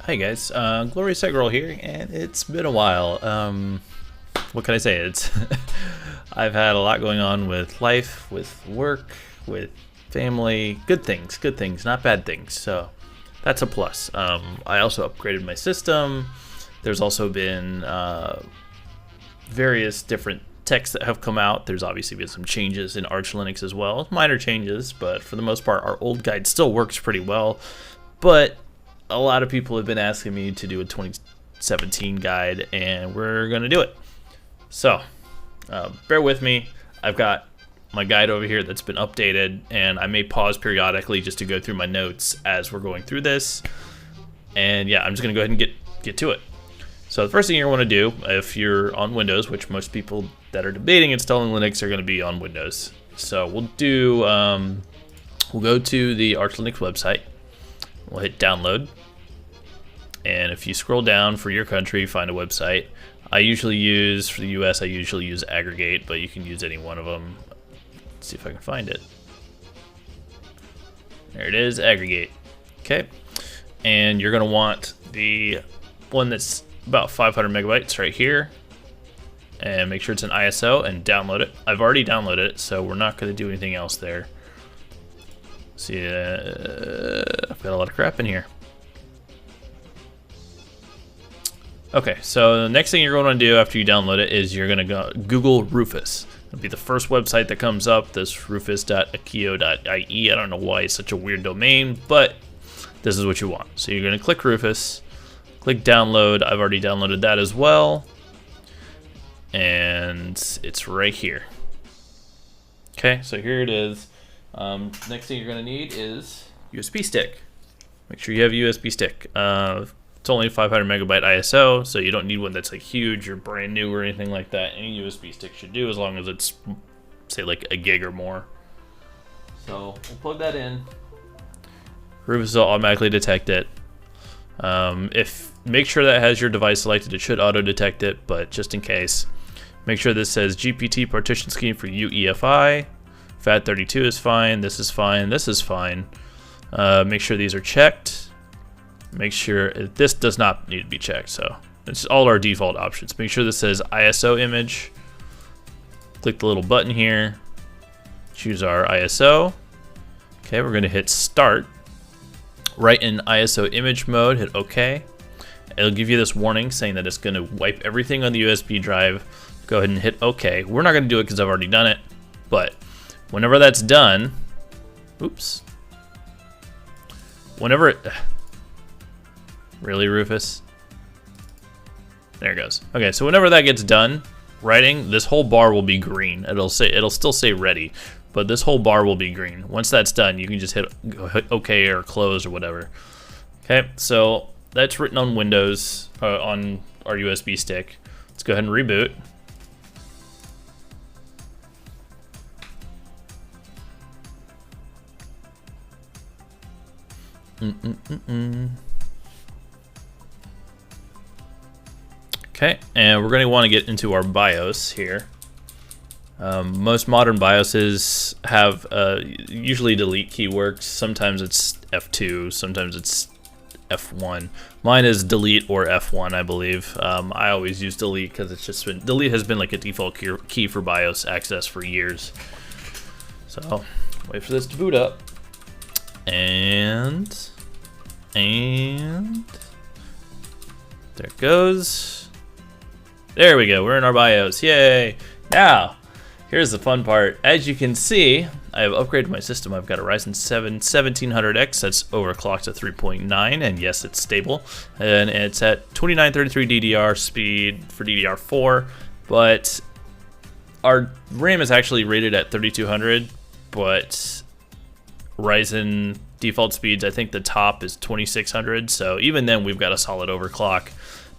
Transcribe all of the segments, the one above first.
Hi guys, Glorious Egg Roll here, and it's been a while. What can I say? It's I've had a lot going on with life, with work, with family. Good things, not bad things. So that's a plus. I also upgraded my system. There's also been various different techs that have come out. There's obviously been some changes in Arch Linux as well, minor changes, but for the most part, our old guide still works pretty well. But a lot of people have been asking me to do a 2017 guide, and we're gonna do it. So bear with me. I've got my guide over here that's been updated, and I may pause periodically just to go through my notes as we're going through this. And yeah, I'm just gonna go ahead and get to it. So the first thing you want to do, if you're on Windows, which most people that are debating installing Linux are going to be on Windows. So we'll go to the Arch Linux website. We'll hit download. And if you scroll down for your country, find a website. For the US, I usually use Aggregate, but you can use any one of them. Let's see if I can find it. There it is, Aggregate. Okay. And you're going to want the one that's about 500 megabytes right here, and make sure it's an ISO and download it. I've already downloaded it, so we're not going to do anything else there. See, I've got a lot of crap in here. Okay, so the next thing you're going to do after you download it is you're going to go Google Rufus. It'll be the first website that comes up, this rufus.akio.ie. I don't know why it's such a weird domain, but this is what you want. So you're going to click Rufus. Click download. I've already downloaded that as well. And it's right here. Okay, so here it is. Next thing you're going to need is USB stick. Make sure you have a USB stick. It's only 500 megabyte ISO, so you don't need one that's like huge or brand new or anything like that. Any USB stick should do as long as it's, say, like a gig or more. So we'll plug that in. Rufus will automatically detect it. Make sure that has your device selected. It should auto detect it, but just in case, make sure this says GPT partition scheme for UEFI. FAT32 is fine. This is fine. This is fine. Make sure these are checked. Make sure this does not need to be checked. So it's all our default options. Make sure this says ISO image. Click the little button here. Choose our ISO. Okay, we're going to hit start. Right in ISO image mode, hit OK. It'll give you this warning saying that it's going to wipe everything on the USB drive. Go ahead and hit OK. We're not going to do it because I've already done it, but whenever that's done, oops. Whenever it, really, Rufus? There it goes. Okay, so whenever that gets done, writing, this whole bar will be green. It'll still say ready, but this whole bar will be green. Once that's done, you can just hit OK or close or whatever. Okay, so that's written on Windows, on our USB stick. Let's go ahead and reboot. Okay, and we're going to want to get into our BIOS here. Most modern BIOSes have usually delete key works. Sometimes it's F2, sometimes it's F1. Mine is delete or F1, I believe. I always use delete because it's just been, delete has been like a default key for BIOS access for years. So wait for this to boot up, and there it goes. There we go. We're in our BIOS. Yay! Now, here's the fun part. As you can see, I have upgraded my system. I've got a Ryzen 7 1700X that's overclocked to 3.9, and yes, it's stable. And it's at 2933 DDR speed for DDR4, but our RAM is actually rated at 3200, but Ryzen default speeds, I think the top is 2600, so even then we've got a solid overclock.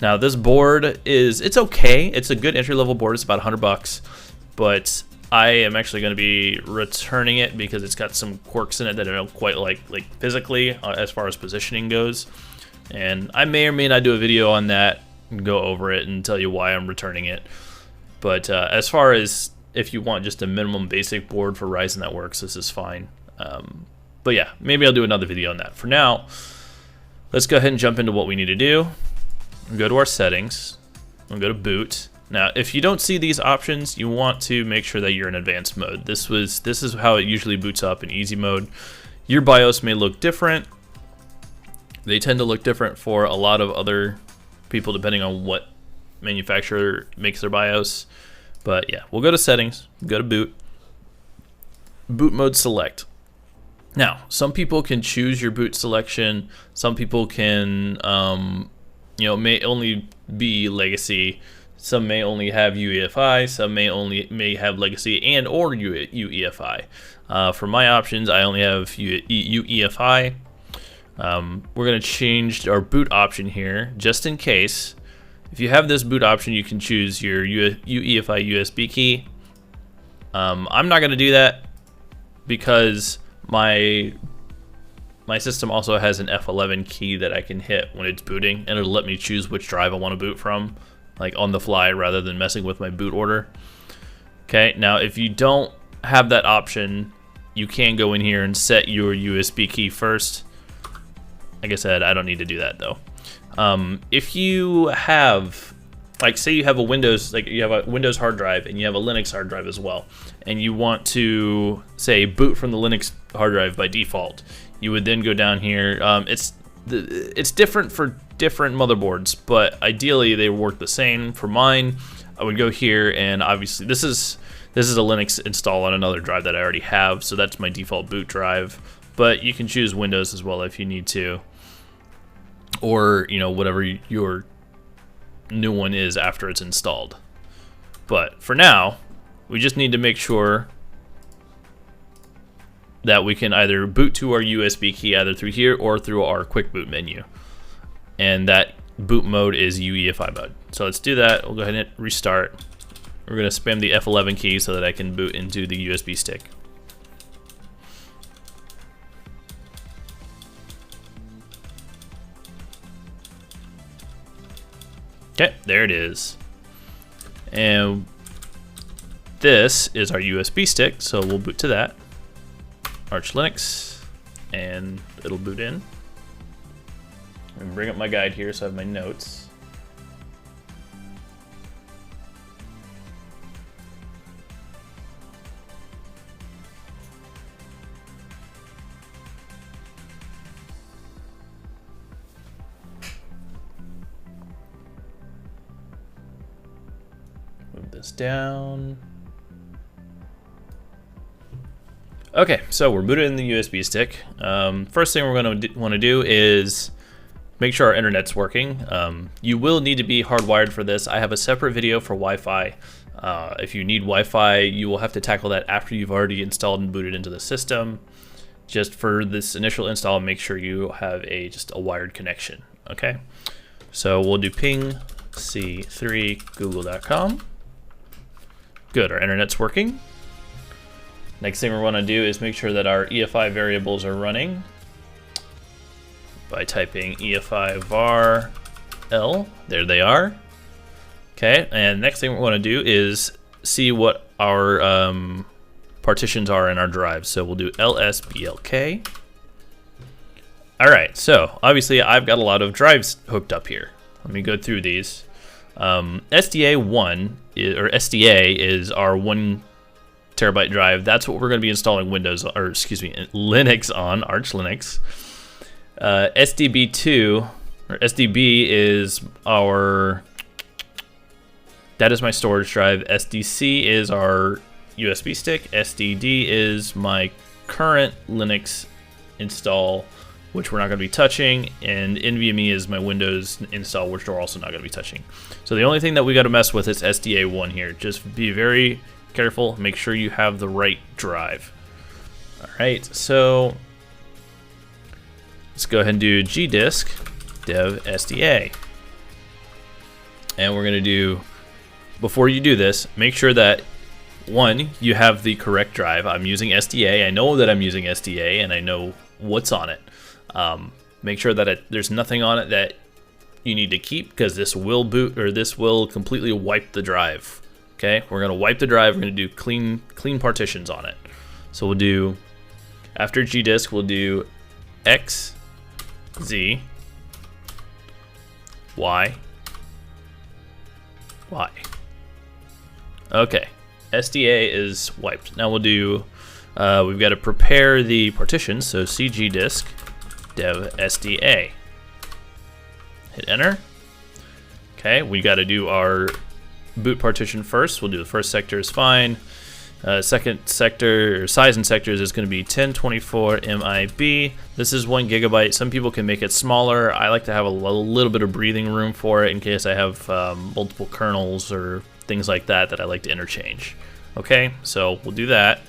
Now this board it's okay. It's a good entry-level board. It's about 100 bucks, but I am actually going to be returning it because it's got some quirks in it that I don't quite like physically as far as positioning goes. And I may or may not do a video on that and go over it and tell you why I'm returning it. But as far as if you want just a minimum basic board for Ryzen that works, this is fine. But yeah, maybe I'll do another video on that. For now, let's go ahead and jump into what we need to do. We'll go to our settings. We'll go to boot. Now, if you don't see these options, you want to make sure that you're in advanced mode. This is how it usually boots up in easy mode. Your BIOS may look different. They tend to look different for a lot of other people depending on what manufacturer makes their BIOS. But yeah, we'll go to settings, go to boot, boot mode select. Now, some people can choose your boot selection. Some people can, may only be legacy. Some may only have UEFI. Some may have legacy and or UEFI. For my options, I only have UEFI. We're gonna change our boot option here just in case. If you have this boot option, you can choose your UEFI USB key. I'm not gonna do that because my system also has an F11 key that I can hit when it's booting, and it'll let me choose which drive I want to boot from, like on the fly rather than messing with my boot order. Okay, now if you don't have that option, you can go in here and set your USB key first. Like I said, I don't need to do that though. If you have, like, say you have a Windows, like you have a Windows hard drive and you have a Linux hard drive as well, and you want to, say, boot from the Linux hard drive by default, you would then go down here. It's different for different motherboards, but ideally they work the same. For mine, I would go here, and obviously this is a Linux install on another drive that I already have, so that's my default boot drive. But you can choose Windows as well if you need to, or whatever your new one is after it's installed. But for now, we just need to make sure that we can either boot to our USB key either through here or through our quick boot menu, and that boot mode is UEFI mode. So let's do that. We'll go ahead and hit restart. We're going to spam the F11 key so that I can boot into the USB stick. Okay, there it is. And this is our USB stick, so we'll boot to that. Arch Linux, and it'll boot in. And bring up my guide here so I have my notes. Move this down. Okay, so we're booted in the USB stick. First thing we're going to want to do is make sure our internet's working. You will need to be hardwired for this. I have a separate video for Wi-Fi. If you need Wi-Fi, you will have to tackle that after you've already installed and booted into the system. Just for this initial install, make sure you have just a wired connection. Okay, so we'll do ping c3 google.com. Good, our internet's working. Next thing we want to do is make sure that our EFI variables are running by typing EFI var L. There they are. Okay, and next thing we want to do is see what our partitions are in our drive. So we'll do lsblk. All right, so obviously I've got a lot of drives hooked up here. Let me go through these. SDA1 or SDA is our 1 terabyte drive. That's what we're going to be installing Linux on, Arch Linux. SDB2 or SDB is that is my storage drive. SDC is our USB stick. SDD is my current Linux install, which we're not going to be touching, and NVMe is my Windows install, which we're also not going to be touching. So the only thing that we got to mess with is SDA1 here. Just be very careful, make sure you have the right drive. All right, so let's go ahead and do gdisk dev SDA. And we're gonna do, before you do this, make sure that one, you have the correct drive. I'm using SDA, I know that I'm using SDA, and I know what's on it. Make sure that there's nothing on it that you need to keep, because this will boot, or this will completely wipe the drive. Okay, we're gonna wipe the drive. We're gonna do clean partitions on it. So we'll do, after gdisk, we'll do xz Why? Why? Okay, SDA is wiped. Now we'll do, we've got to prepare the partitions, so cg disk dev SDA. Hit enter. Okay, we got to do our boot partition first. We'll do the first sector is fine. Second sector, or size in sectors, is going to be 1024 MIB. This is 1 gigabyte. Some people can make it smaller. I like to have a little bit of breathing room for it in case I have multiple kernels or things like that I like to interchange. Okay, so we'll do that.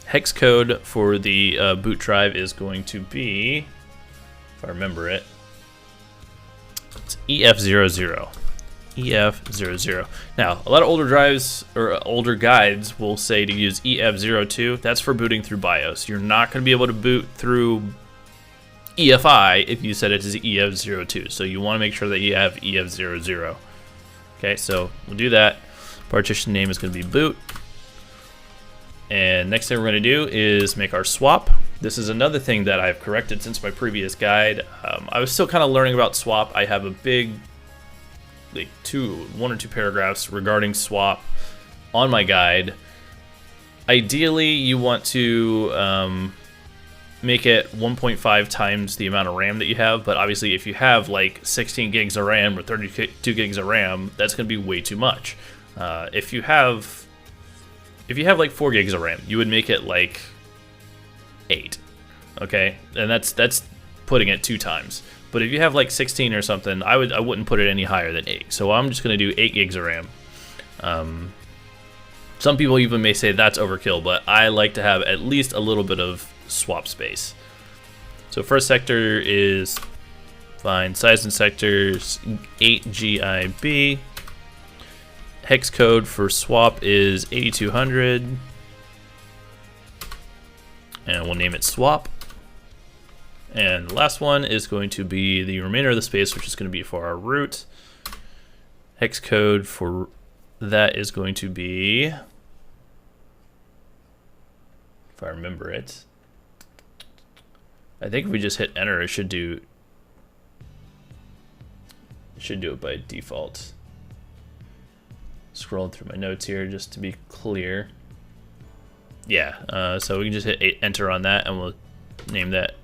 Hex code for the boot drive is going to be, if I remember it, it's EF00. EF00. Now, a lot of older drives or older guides will say to use EF02. That's for booting through BIOS. You're not going to be able to boot through EFI if you set it as EF02. So you want to make sure that you have EF00. Okay, so we'll do that. Partition name is going to be boot. And next thing we're going to do is make our swap. This is another thing that I've corrected since my previous guide. I was still kind of learning about swap. I have a big, like 1 or 2 paragraphs regarding swap on my guide. Ideally, you want to make it 1.5 times the amount of RAM that you have, but obviously if you have like 16 gigs of RAM or 32 gigs of RAM, that's going to be way too much. If you have like 4 gigs of RAM, you would make it like 8, okay? And that's putting it 2 times. But if you have like 16 or something, I wouldn't put it any higher than 8. So I'm just going to do 8 gigs of RAM. Some people even may say that's overkill, but I like to have at least a little bit of swap space. So first sector is fine. Size in sectors 8 GIB. Hex code for swap is 8200. And we'll name it swap. And the last one is going to be the remainder of the space, which is going to be for our root. Hex code for that is going to be, if I remember it, I think if we just hit enter, it should do it by default. Scrolling through my notes here just to be clear. Yeah, so we can just hit enter on that, and we'll name that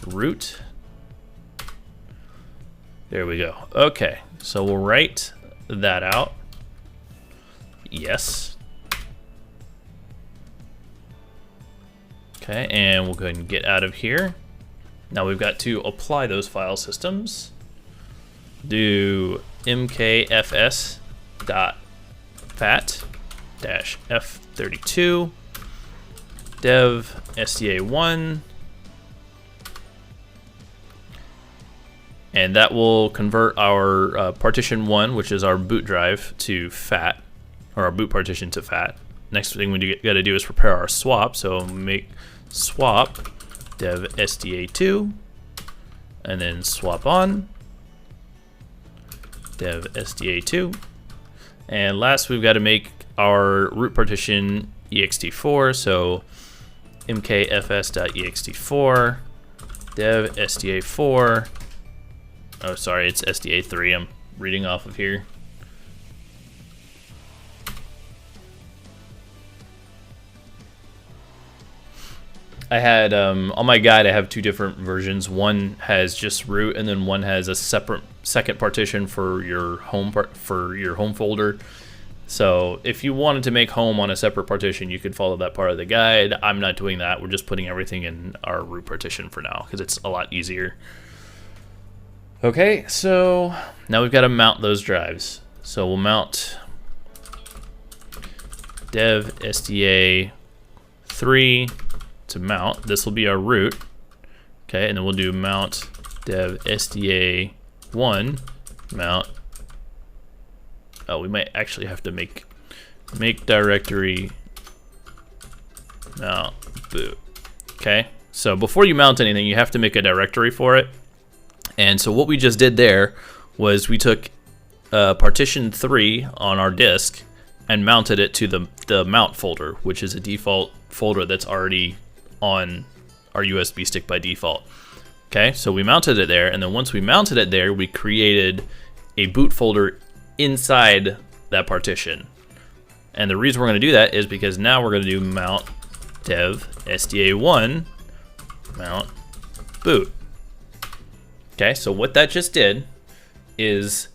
root. There we go. Okay, so we'll write that out. Yes. Okay, and we'll go ahead and get out of here. Now we've got to apply those file systems. Do mkfs.fat-f32 dev sda1, and that will convert our partition 1, which is our boot drive, to FAT, or our boot partition to FAT. Next thing we got to do is prepare our swap, so make swap dev sda2, and then swap on dev sda2, and last we've got to make our root partition ext4, so mkfs.ext4 dev sda4. Oh, sorry, it's SDA3 I'm reading off of here. I had, on my guide, I have 2 different versions. One has just root, and then one has a separate second partition for your home folder. So if you wanted to make home on a separate partition, you could follow that part of the guide. I'm not doing that. We're just putting everything in our root partition for now because it's a lot easier. Okay, so now we've got to mount those drives. So we'll mount dev sda3 to mount. This will be our root. Okay, and then we'll do mount dev sda1 mount. Oh, we might actually have to make directory mount boot. Okay, so before you mount anything, you have to make a directory for it. And so what we just did there was we took partition 3 on our disk and mounted it to the mount folder, which is a default folder that's already on our USB stick by default. Okay, so we mounted it there, and then once we mounted it there, we created a boot folder inside that partition. And the reason we're going to do that is because now we're going to do mount dev sda1 mount boot. Okay, so what that just did is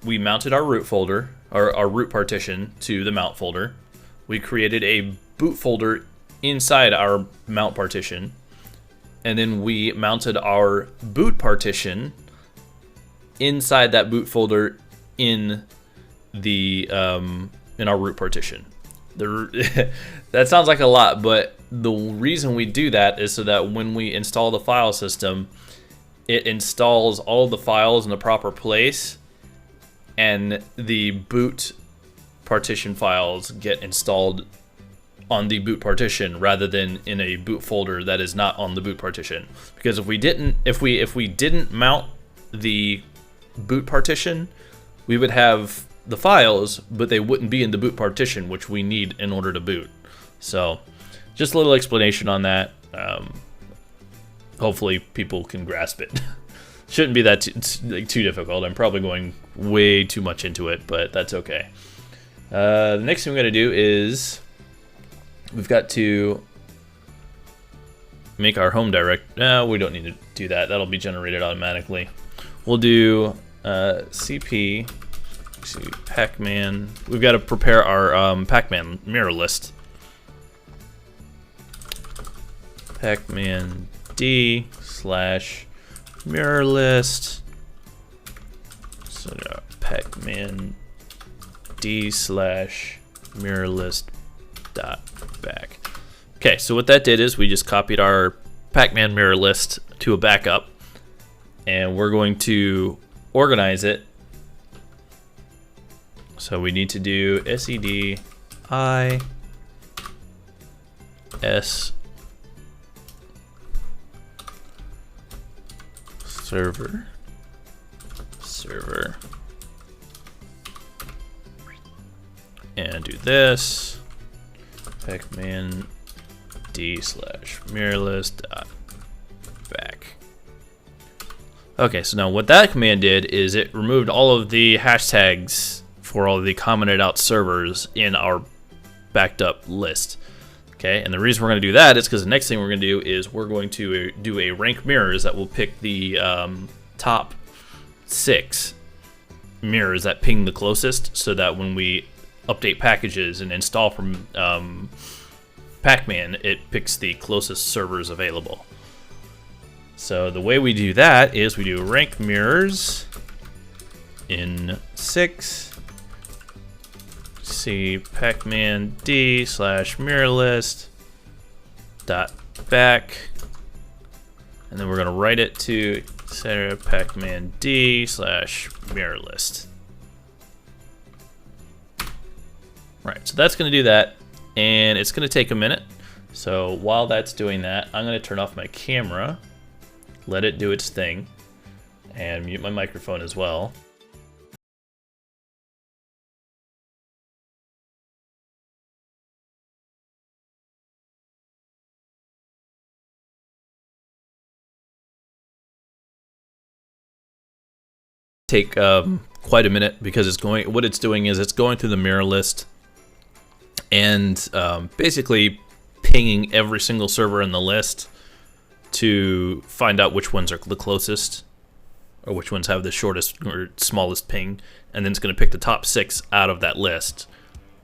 we mounted our root folder, or our root partition, to the mount folder. We created a boot folder inside our mount partition, and then we mounted our boot partition inside that boot folder in the in our root partition. That sounds like a lot, but the reason we do that is so that when we install the file system, it installs all of the files in the proper place, and the boot partition files get installed on the boot partition rather than in a boot folder that is not on the boot partition. Because if we didn't mount the boot partition, we would have the files, but they wouldn't be in the boot partition, which we need in order to boot. So just a little explanation on that. Hopefully people can grasp it. Shouldn't be that too difficult. I'm probably going way too much into it, but that's okay. The next thing we're going to do is we've got to make our home direct. No, we don't need to do that. That'll be generated automatically. We'll do cp pacman. We've got to prepare our pacman mirror list. Pacman d / mirror list. So pacman d / mirror list dot back. Okay, so what that did is we just copied our pacman mirror list to a backup, and we're going to organize it. So we need to do sed I s server and do this pacman d / mirror list dot back. Okay, so now what that command did is it removed all of the hashtags for all of the commented out servers in our backed up list. Okay, and the reason we're going to do that is because the next thing we're going to do is we're going to do a rank mirrors that will pick the top 6 mirrors that ping the closest, so that when we update packages and install from pacman, it picks the closest servers available. So the way we do that is we do rank mirrors in 6 see pacman d / mirror list dot back, and then we're going to write it to center pacman d / mirror list. Right, so that's going to do that, and it's going to take a minute. So while that's doing that, I'm going to turn off my camera, let it do its thing, and mute my microphone as well. Take quite a minute because what it's doing is it's going through the mirror list and basically pinging every single server in the list to find out which ones are the closest or which ones have the shortest or smallest ping, and then it's going to pick the top 6 out of that list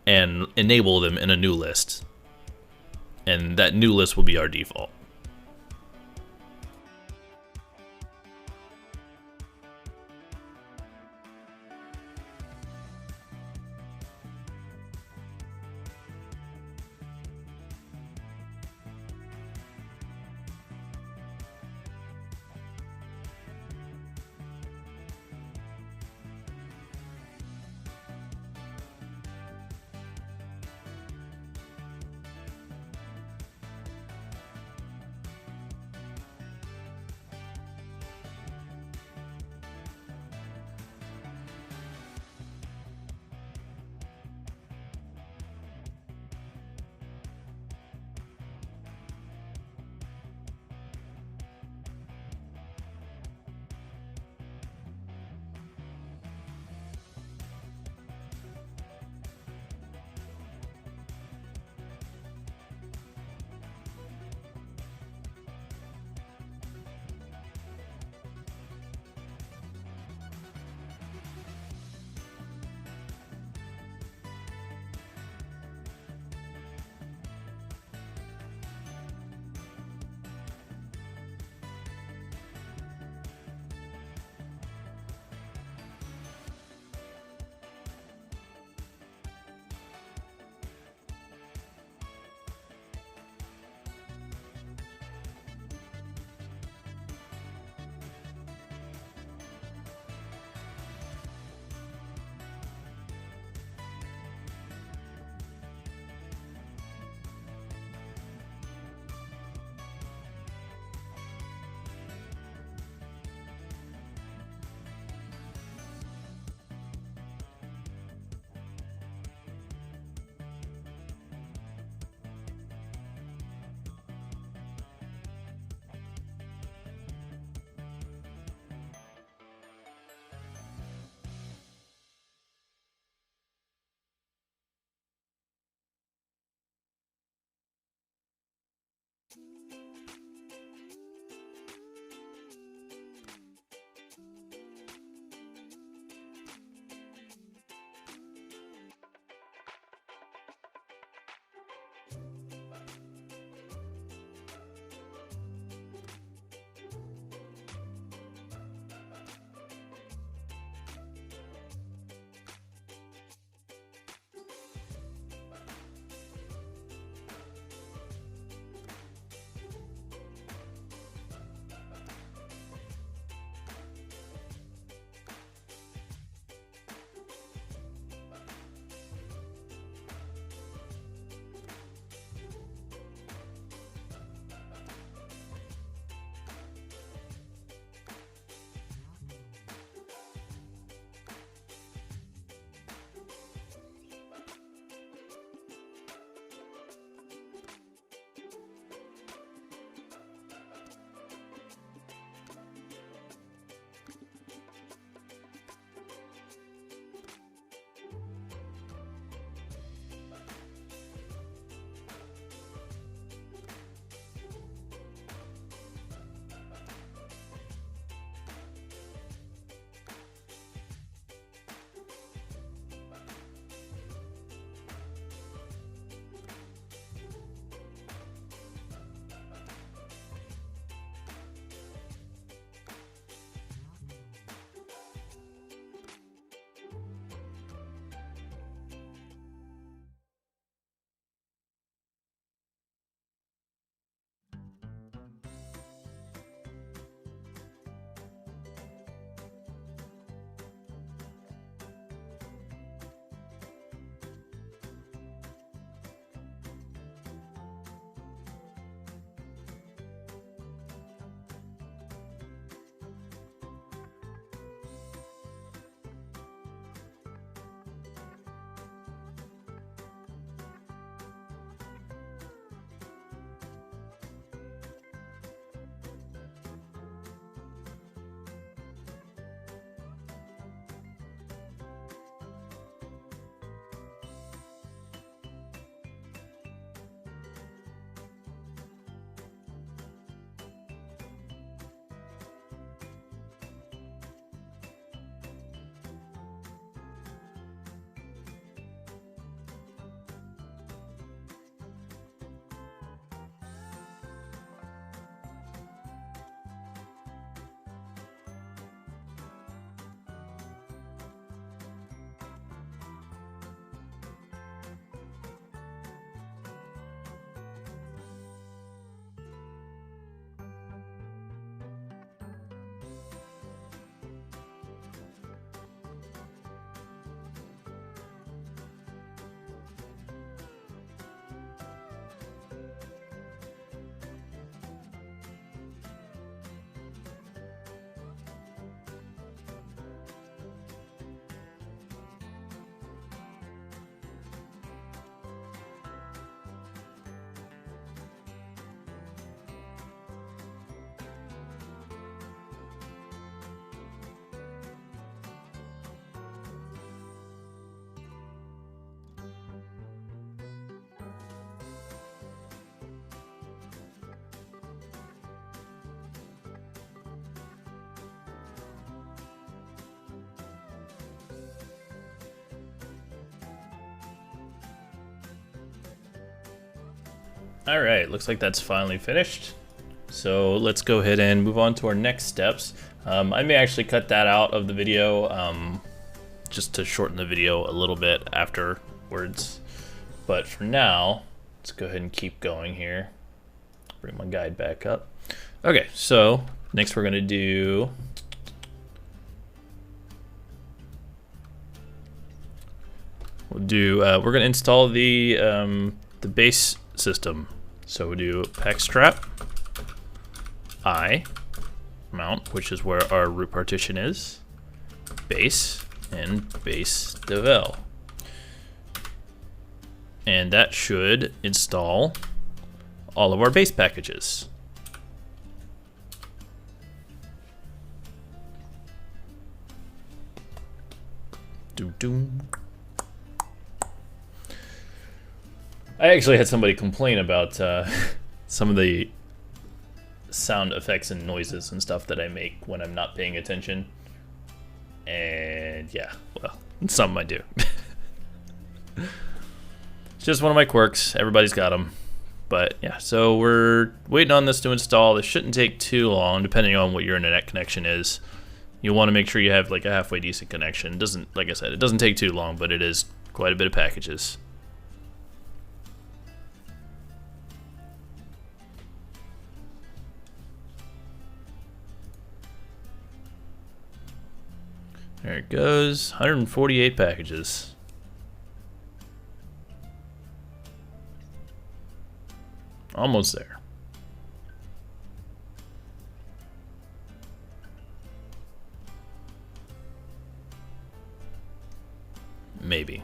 and enable them in a new list, and that new list will be our default. All right, looks like that's finally finished. So let's go ahead and move on to our next steps. I may actually cut that out of the video just to shorten the video a little bit afterwards. But for now, let's go ahead and keep going here. Bring my guide back up. Okay, so next we're gonna do we're gonna install the base system. So we'll do pacstrap I mount, which is where our root partition is, base, and base devel. And that should install all of our base packages. I actually had somebody complain about some of the sound effects and noises and stuff that I make when I'm not paying attention. And yeah, well, some I do. It's just one of my quirks. Everybody's got them. But yeah, so we're waiting on this to install. This shouldn't take too long, depending on what your internet connection is. You want to make sure you have like a halfway decent connection. It doesn't, like I said, it doesn't take too long, but it is quite a bit of packages. There it goes, 148 packages. Almost there. Maybe.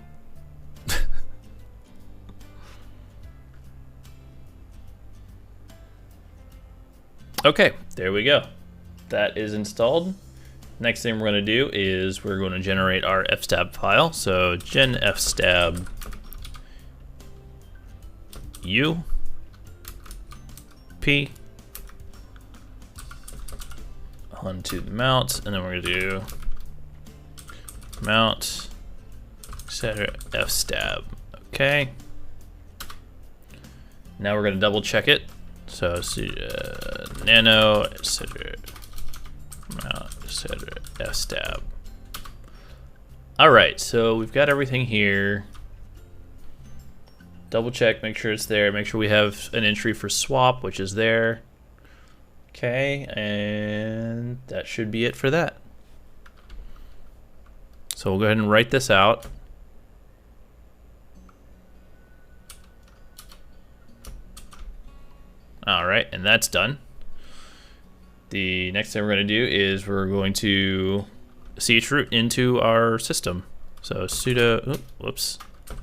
Okay, there we go. That is installed. Next thing we're going to do is we're going to generate our fstab file. So gen fstab u p onto the mount, and then we're going to do mount etc fstab. Okay. Now we're going to double check it. So nano etc mount etc fstab. All right, so we've got everything here. Double check, make sure it's there. Make sure we have an entry for swap, which is there. Okay, and that should be it for that. So we'll go ahead and write this out. All right, and that's done. The next thing we're going to do is we're going to chroot into our system. So sudo, whoops,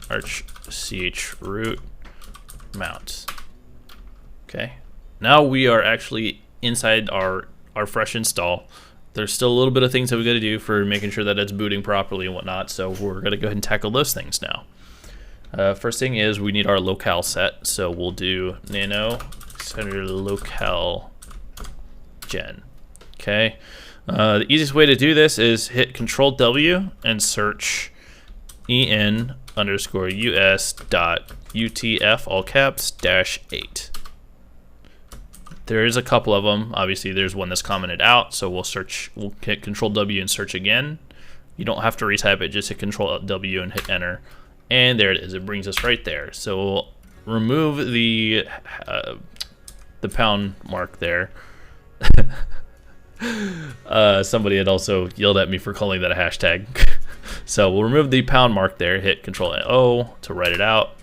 arch chroot mount. Okay, now we are actually inside our fresh install. There's still a little bit of things that we got to do for making sure that it's booting properly and whatnot. So we're going to go ahead and tackle those things now. First thing is we need our locale set. So we'll do nano center locale gen. Okay. The easiest way to do this is hit Control W and search en_us.utf all caps -8. There is a couple of them. Obviously, there's one that's commented out, so we'll hit Control W and search again. You don't have to retype it, just hit Control W and hit Enter, and there it is. It brings us right there. So we'll remove the pound mark there. Somebody had also yelled at me for calling that a hashtag. So we'll remove the pound mark there, hit Control O to write it out,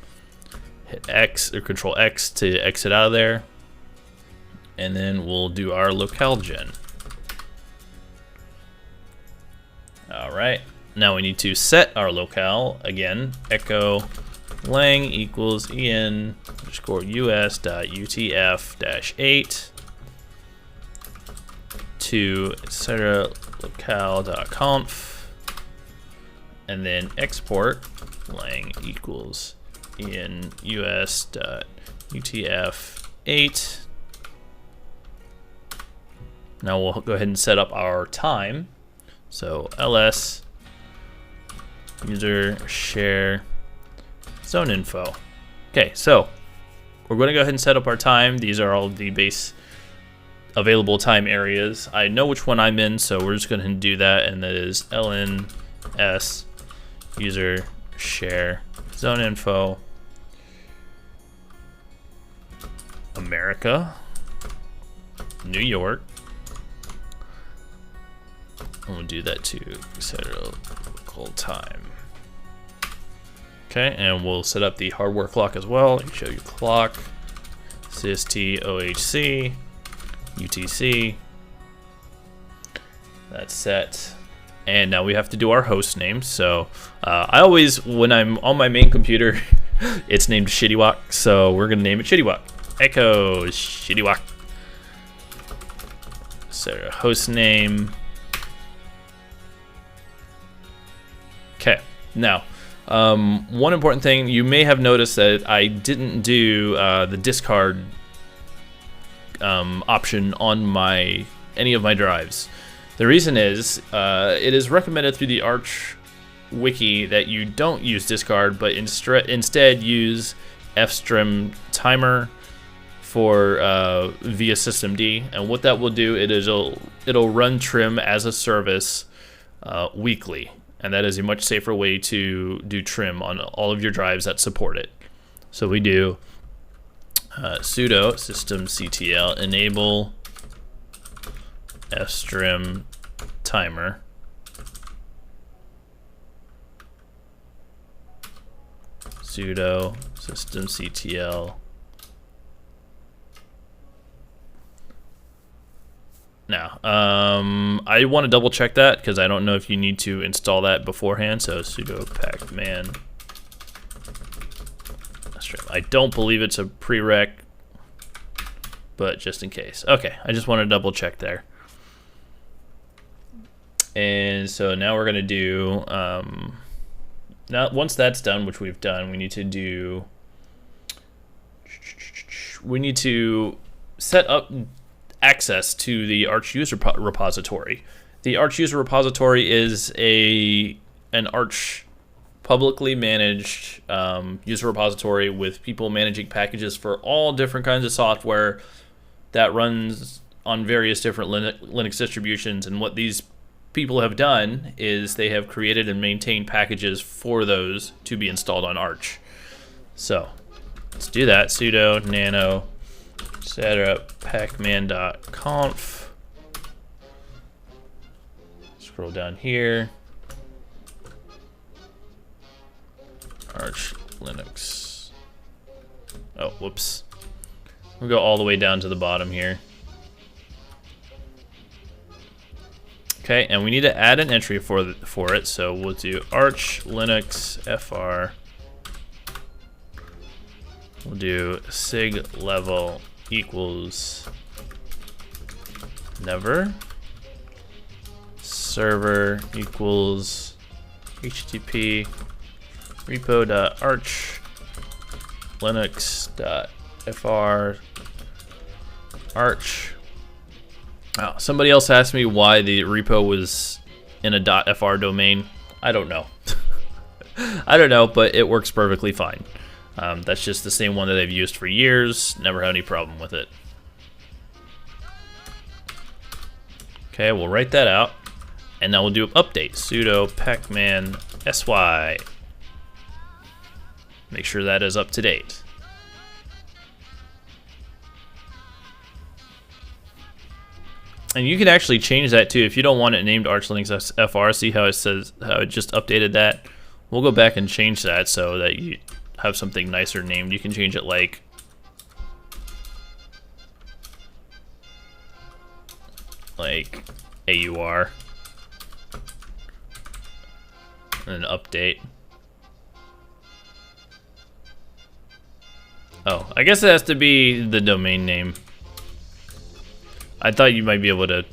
hit X or Control X to exit out of there, and then we'll do our locale gen. All right, now we need to set our locale again. Echo lang equals en_us.utf-8 to etc locale.conf, and then export lang equals en_us.utf-8. Now we'll go ahead and set up our time. So ls user share zone info. Okay, so we're going to go ahead and set up our time. These are all the base available time areas. I know which one I'm in, so we're just going to do that, and that is lns user share zone info America, New York. And we'll do that to etc local time. Okay, and we'll set up the hardware clock as well. You show your clock, CST OHC, UTC. That's set. And now we have to do our host name. So I always, when I'm on my main computer, it's named Shittywock. So we're gonna name it Shittywock. Echo Shittywock. So host name. Okay, now one important thing, you may have noticed that I didn't do the discard option on any of my drives. The reason is it is recommended through the Arch wiki that you don't use discard, but instead use fstrim timer for via systemd, and what that will do, it'll run trim as a service weekly, and that is a much safer way to do trim on all of your drives that support it. So we do sudo systemctl enable fstrim timer sudo systemctl. Now, I want to double check that because I don't know if you need to install that beforehand. So sudo pacman. I don't believe it's a prereq, but just in case. Okay, I just want to double check there. And so now we're gonna do. Now, once that's done, which we've done, we need to set up access to the Arch user repository. The Arch user repository is an Arch publicly managed user repository with people managing packages for all different kinds of software that runs on various different Linux distributions. And what these people have done is they have created and maintained packages for those to be installed on Arch. So let's do that. Sudo nano setup pacman.conf. Scroll down here. Arch Linux. Oh, whoops. We'll go all the way down to the bottom here. Okay, and we need to add an entry for it, so we'll do Arch Linux fr. We'll do sig level equals never server equals http repo.arch linux.fr arch. Oh, somebody else asked me why the repo was in a .fr domain. I don't know. I don't know, but it works perfectly fine. That's just the same one that I've used for years. Never had any problem with it. Okay, we'll write that out. And now we'll do update. Sudo pacman sy. Make sure that is up to date. And you can actually change that too if you don't want it named Arch Linux FR. See how it says how it just updated that? We'll go back and change that so that you have something nicer named. You can change it like AUR and then update. Oh, I guess it has to be the domain name. I thought you might be able to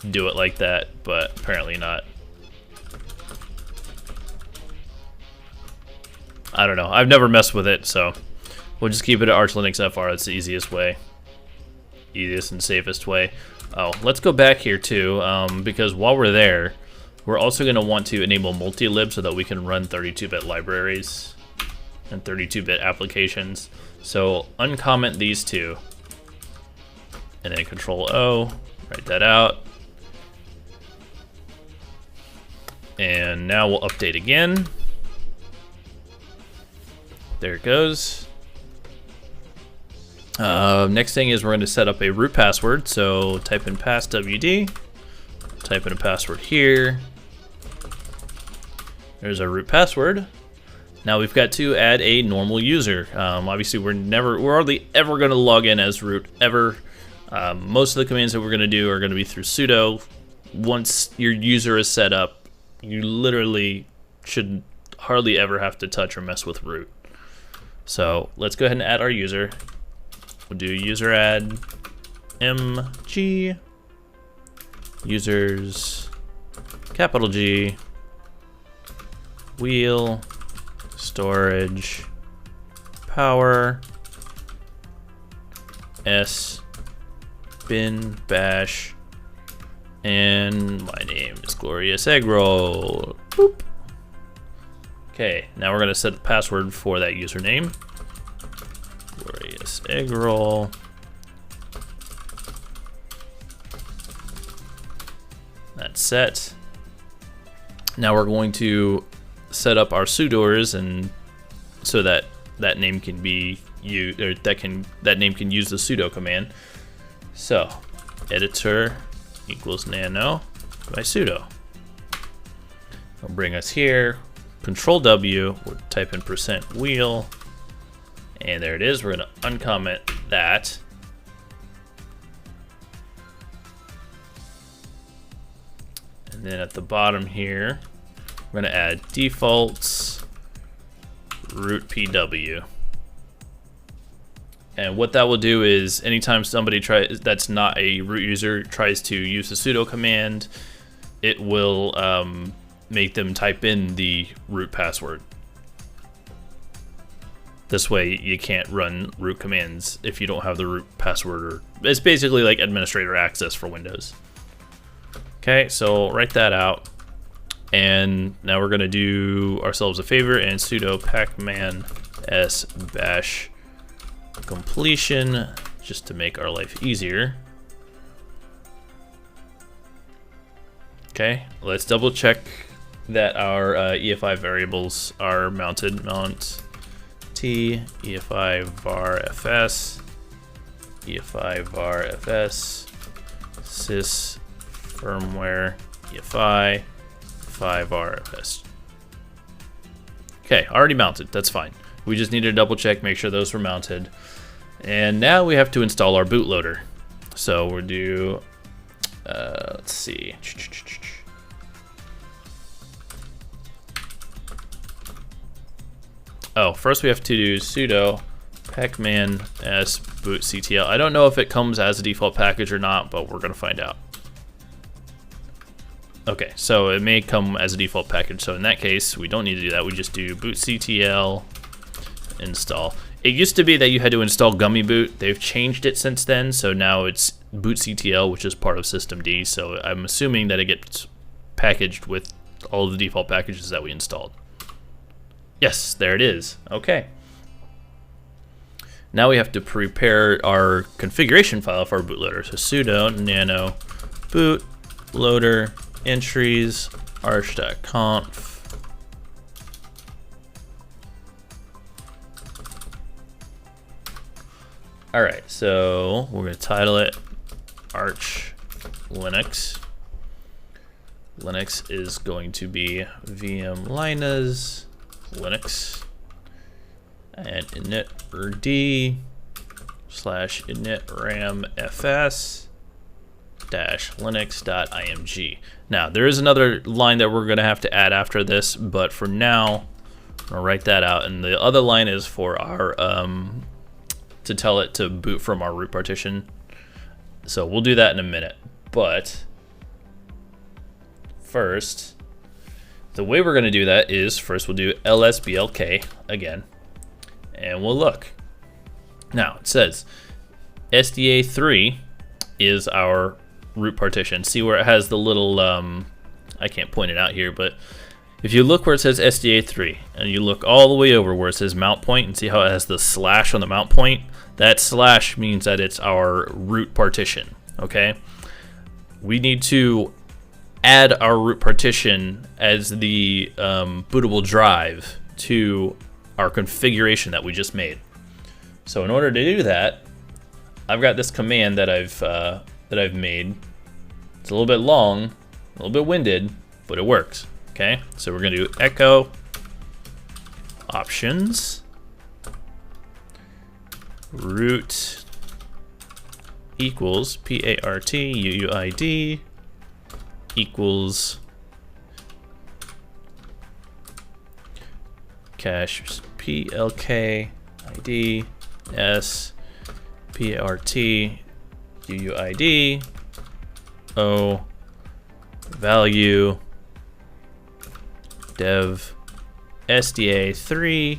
do it like that, but apparently not. I don't know. I've never messed with it, so we'll just keep it at Arch Linux FR. It's the easiest way. Easiest and safest way. Oh, let's go back here too, because while we're there, we're also going to want to enable multi-lib so that we can run 32-bit libraries and 32-bit applications. So uncomment these two. And then Control O, write that out. And now we'll update again. There it goes. Next thing is we're going to set up a root password. So type in passwd, type in a password here. There's our root password. Now we've got to add a normal user. Obviously we're hardly ever going to log in as root ever. Most of the commands that we're going to do are going to be through sudo. Once your user is set up, you literally should hardly ever have to touch or mess with root. So let's go ahead and add our user. We'll do user add mg users capital G wheel storage power s bin bash, and my name is Glorious Egg Roll. Boop. Okay, now we're gonna set the password for that username. Glorious Egg Roll. That's set. Now we're going to set up our sudoers, and so that that name can be used, or that name can use the sudo command. So editor equals nano by sudo. It'll bring us here. Control W, we'll type in %wheel, and there it is. We're gonna uncomment that. And then at the bottom here, we're gonna add defaults root PW. And what that will do is anytime somebody that's not a root user tries to use the sudo command, it will make them type in the root password. This way you can't run root commands if you don't have the root password, or it's basically like administrator access for Windows. Okay, so write that out. And now we're gonna do ourselves a favor and sudo pacman s bash completion, just to make our life easier. Okay, let's double check that our EFI variables are mounted. Mount t EFI var fs EFI var fs sys firmware EFI var fs. Okay, already mounted. That's fine. We just need to double check, make sure those were mounted. And now we have to install our bootloader. So we'll do, let's see. Oh, first we have to do sudo pacman s bootctl. I don't know if it comes as a default package or not, but we're gonna find out. Okay, so it may come as a default package. So in that case, we don't need to do that. We just do bootctl install. It used to be that you had to install Gummy Boot. They've changed it since then, so now it's bootctl, which is part of systemd. So I'm assuming that it gets packaged with all of the default packages that we installed. Yes, there it is. Okay. Now we have to prepare our configuration file for our bootloader. So sudo nano bootloader entries arch.conf. All right, so we're gonna title it Arch Linux. Linux is going to be VM Linux Linux and init /init ram fs -linux.img. Now there is another line that we're gonna have to add after this, but for now I'll write that out. And the other line is for our to tell it to boot from our root partition. So we'll do that in a minute. But first, the way we're gonna do that is first we'll do lsblk again, and we'll look. Now it says SDA3 is our root partition. See where it has the little, I can't point it out here, but if you look where it says SDA3 and you look all the way over where it says mount point and see how it has the slash on the mount point, that slash means that it's our root partition, okay? We need to add our root partition as the bootable drive to our configuration that we just made. So in order to do that, I've got this command that I've made. It's a little bit long, a little bit winded, but it works. Okay, so we're gonna do echo options root equals PART UUID equals cache PLK ID S PART UUID O value dev SDA3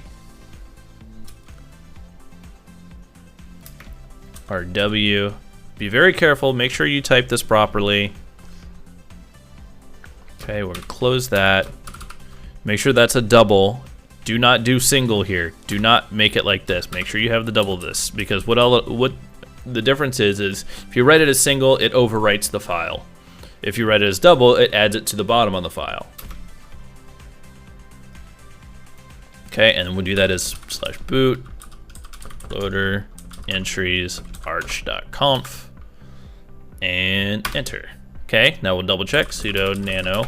RW. Be very careful, make sure you type this properly. Okay, we're gonna close that. Make sure that's a double. Do not do single here. Do not make it like this. Make sure you have the double this, because what the difference is if you write it as single, it overwrites the file. If you write it as double, it adds it to the bottom of the file. Okay, and we'll do that as /boot loader entries arch.conf and enter. Okay, now we'll double check sudo nano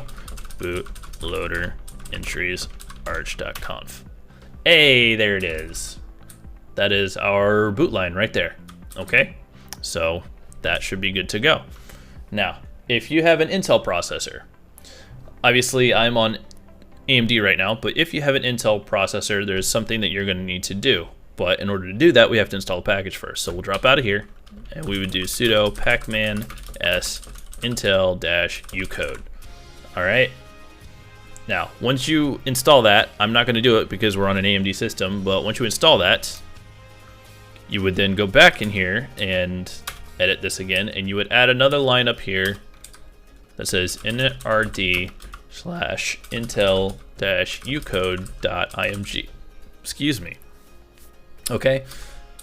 bootloader entries arch.conf. Hey, there it is. That is our boot line right there. Okay, so that should be good to go. Now, if you have an Intel processor, obviously I'm on AMD right now, but if you have an Intel processor, there's something that you're going to need to do. But in order to do that, we have to install a package first. So we'll drop out of here, and we would do sudo pacman s intel-ucode. All right. Now, once you install that, I'm not going to do it because we're on an AMD system, but once you install that, you would then go back in here and edit this again, and you would add another line up here that says init-rd/intel-ucode.img. Excuse me. Okay,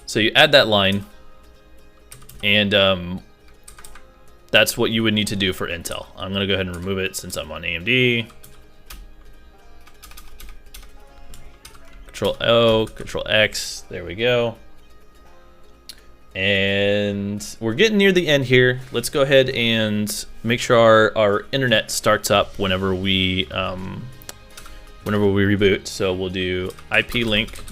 so you add that line, and that's what you would need to do for Intel. I'm gonna go ahead and remove it since I'm on AMD. Control O, Control X, there we go. And we're getting near the end here. Let's go ahead and make sure our internet starts up whenever we reboot. So we'll do IP link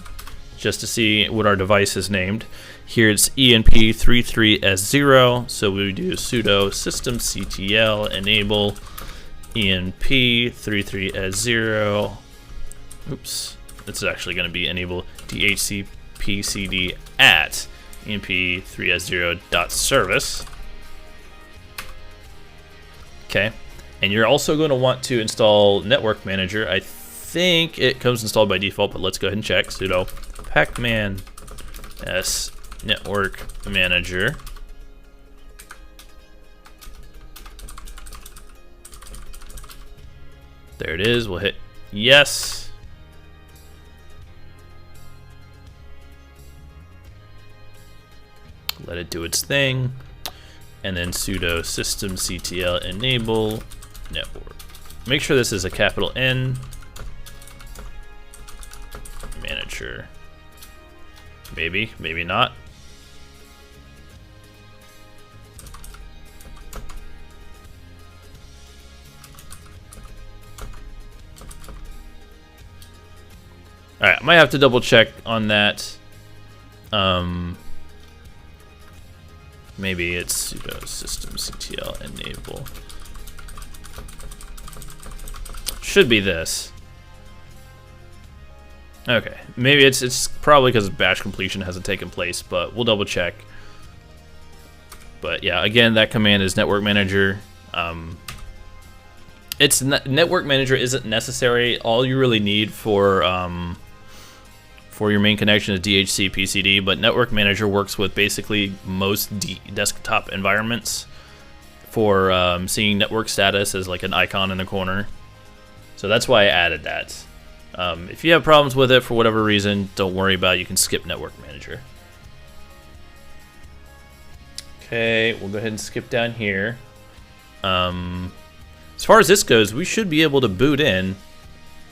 just to see what our device is named. Here it's enp33s0, so we do sudo systemctl enable enp33s0. Oops, this is actually going to be enable dhcpcd at enp3s0.service. Okay, and you're also going to want to install Network Manager. I think it comes installed by default, but let's go ahead and check. Sudo pacman s Network Manager. There it is. We'll hit yes. Let it do its thing. And then sudo systemctl enable network. Make sure this is a capital N manager. Maybe, maybe not. All right, I might have to double check on that. Maybe it's sudo systemctl enable. Should be this. Okay, maybe it's probably because bash completion hasn't taken place, but we'll double check. But yeah, again, that command is network manager. Network manager isn't necessary. All you really need for your main connection is DHCPCD, but network manager works with basically most desktop environments for seeing network status as like an icon in the corner. So that's why I added that. If you have problems with it for whatever reason, don't worry about it. You can skip network manager. Okay, we'll go ahead and skip down here. As far as this goes, we should be able to boot in.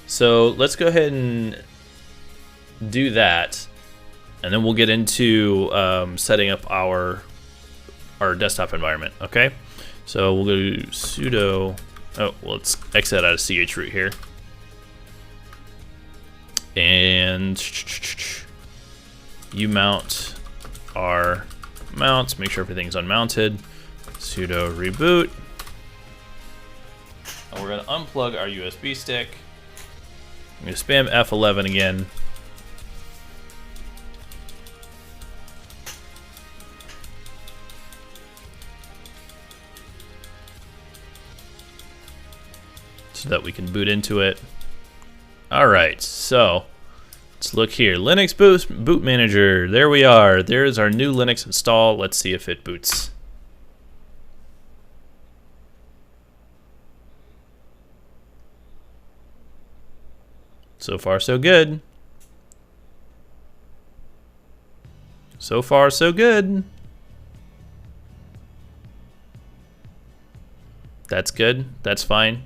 So let's go ahead and do that, and then we'll get into setting up our desktop environment. Okay, so we'll go to sudo. Oh, well, let's exit out of chroot here, and you mount our mounts. Make sure everything's unmounted. Sudo reboot, and we're gonna unplug our USB stick. I'm gonna spam F11 again. So that we can boot into it. All right, so Let's look here. Linux boot manager. There we are. There's our new Linux install. Let's see if it boots. So far, so good. So far, so good. That's good. That's fine.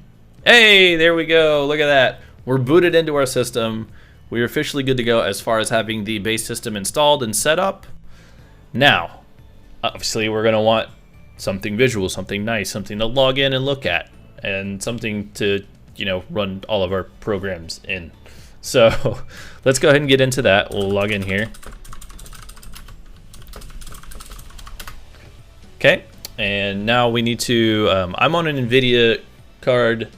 Hey, there we go. Look at that. We're booted into our system. We're officially good to go as far as having the base system installed and set up. Now, obviously, we're going to want something visual, something nice, something to log in and look at, and something to, you know, run all of our programs in. So let's go ahead and get into that. We'll log in here. Okay, and now we need to, I'm on an Nvidia card.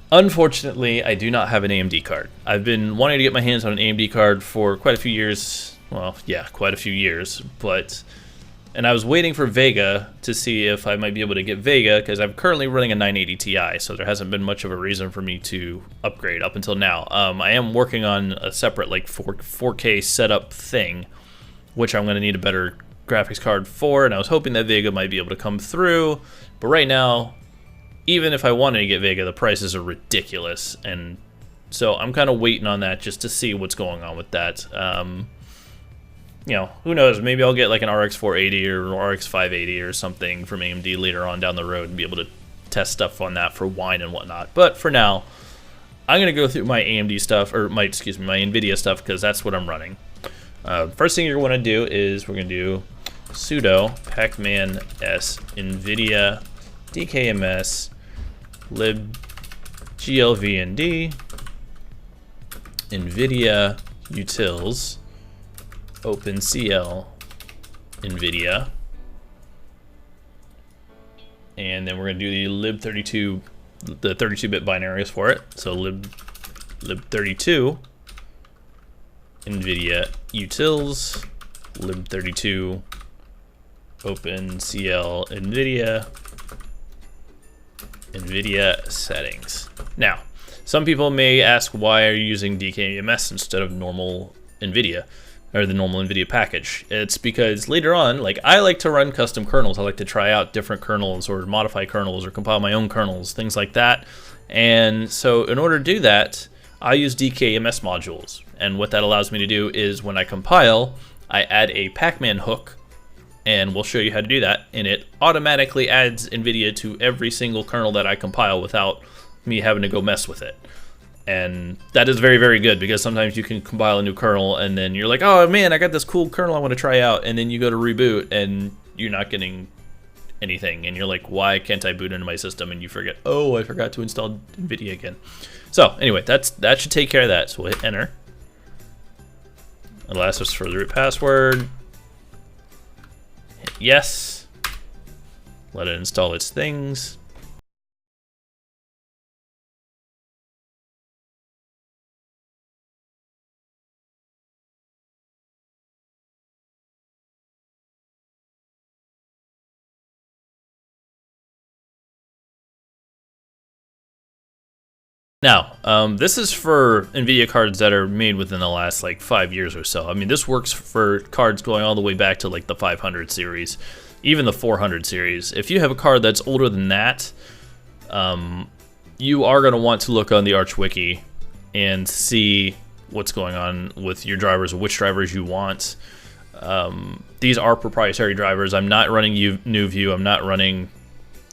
Unfortunately, I do not have an AMD card. I've been wanting to get my hands on an AMD card for quite a few years. Well, yeah, quite a few years, and I was waiting for Vega to see if I might be able to get Vega, because I'm currently running a 980 Ti, so there hasn't been much of a reason for me to upgrade up until now. I am working on a separate like 4K setup thing, which I'm going to need a better graphics card for, and I was hoping that Vega might be able to come through, but right now, even if I wanted to get Vega, the prices are ridiculous, and so I'm kind of waiting on that just to see what's going on with that. You know, who knows, maybe I'll get like an RX 480 or RX 580 or something from AMD later on down the road and be able to test stuff on that for wine and whatnot. But for now, I'm going to go through my AMD stuff, or my Nvidia stuff, because that's what I'm running. First thing you're going to do is we're going to do sudo pacman s Nvidia dkms lib glvnd Nvidia utils OpenCL Nvidia, and then we're going to do the lib32, the 32-bit binaries for it. So lib32 Nvidia utils lib32 OpenCL Nvidia settings. Now, some people may ask, why are you using DKMS instead of normal Nvidia, or the normal Nvidia package? It's because later on, like, I like to run custom kernels. I like to try out different kernels or modify kernels or compile my own kernels, things like that. And so in order to do that, I use DKMS modules. And what that allows me to do is when I compile, I add a pacman hook, and we'll show you how to do that, and it automatically adds Nvidia to every single kernel that I compile without me having to go mess with it. And that is very, very good, because sometimes you can compile a new kernel and then you're like, oh man, I got this cool kernel I want to try out, and then you go to reboot and you're not getting anything, and you're like, why can't I boot into my system? And you forget, oh, I forgot to install Nvidia again. So anyway, that should take care of that. So we'll hit enter. It'll ask us for the root password. Hit yes. Let it install its things. Now, this is for Nvidia cards that are made within the last like 5 years or so. I mean, this works for cards going all the way back to like the 500 series, even the 400 series. If you have a card that's older than that, you are going to want to look on the Arch Wiki and see what's going on with your drivers, or which drivers you want. These are proprietary drivers. I'm not running NewView. I'm not running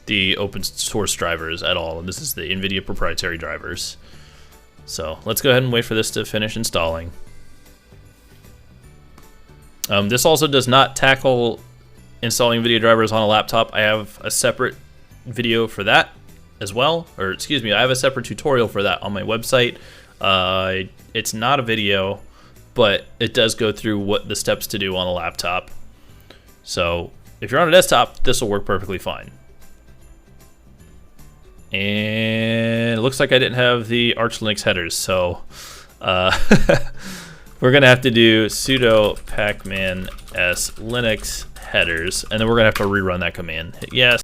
the open source drivers at all. This is the Nvidia proprietary drivers. So let's go ahead and wait for this to finish installing. This also does not tackle installing NVIDIA drivers on a laptop. I have a separate video for that as well, or excuse me, I have a separate tutorial for that on my website. It's not a video, but it does go through what the steps to do on a laptop. So if you're on a desktop, this will work perfectly fine. And it looks like I didn't have the Arch Linux headers, so we're gonna have to do sudo pacman s linux headers, and then we're gonna have to rerun that command. Hit yes.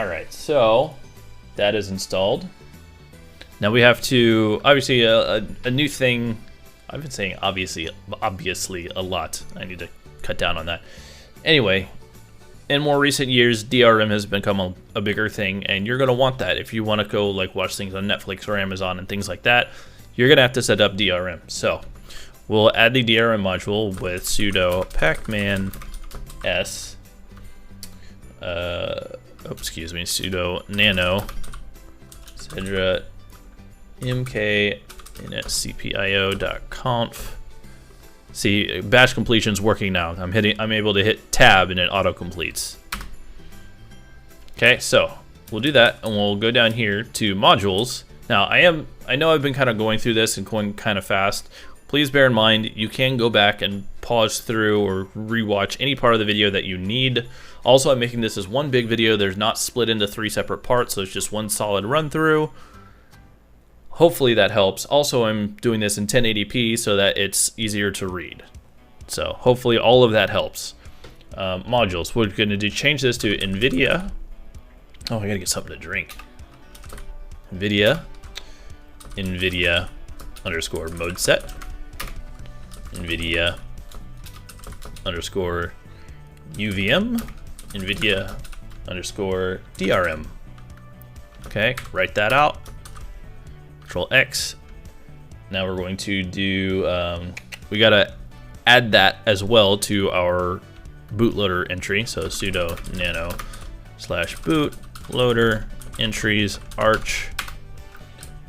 All right, so that is installed. Now we have to, obviously, a new thing. I've been saying obviously a lot. I need to cut down on that. Anyway, in more recent years, DRM has become a bigger thing, and you're gonna want that if you want to go like watch things on Netflix or Amazon and things like that. You're gonna have to set up DRM. So we'll add the DRM module with sudo pacman s. Sudo nano cedra mk init cpio.conf. See, bash completion's working now. I'm able to hit tab and it auto completes. Okay, so we'll do that and we'll go down here to modules. Now I know I've been kind of going through this and going kind of fast. Please bear in mind you can go back and pause through or rewatch any part of the video that you need. Also, I'm making this as one big video. There's not split into 3 separate parts, so it's just one solid run through. Hopefully that helps. Also, I'm doing this in 1080p so that it's easier to read. So hopefully all of that helps. Modules, we're going to change this to Nvidia. Oh, I gotta get something to drink. Nvidia underscore mode set. Nvidia underscore UVM. Nvidia underscore DRM. Okay, write that out. Control X. Now we're going to do, we gotta add that as well to our bootloader entry. So sudo nano /bootloader entries arch.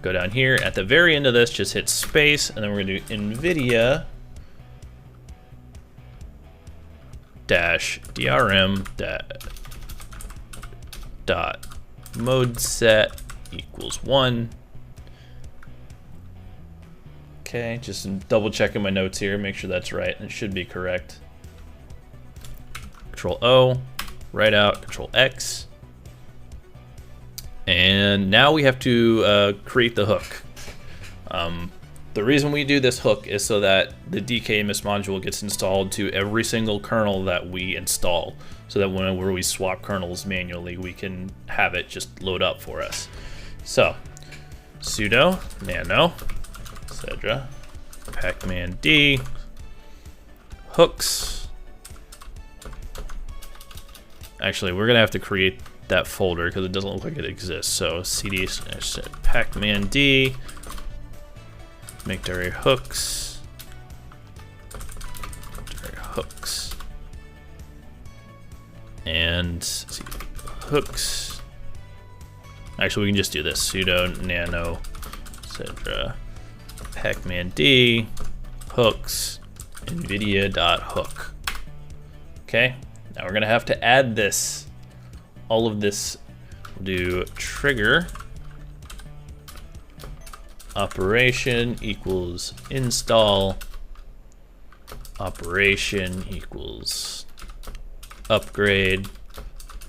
Go down here at the very end of this, just hit space, and then we're gonna do Nvidia -drm dot mode set equals 1. Okay, just double checking my notes here, make sure that's right. It should be correct. Control O, write out, Control X. And now we have to create the hook. The reason we do this hook is so that the DKMS module gets installed to every single kernel that we install, so that whenever we swap kernels manually, we can have it just load up for us. So, sudo nano cedra pacman d hooks. Actually, we're gonna have to create that folder because it doesn't look like it exists. So cd pacman d make direct hooks. And see, hooks. Actually, we can just do this. Sudo nano cedra pacman d hooks nvidia.hook. Okay, now we're gonna have to add this. All of this. We'll do trigger operation equals install operation equals upgrade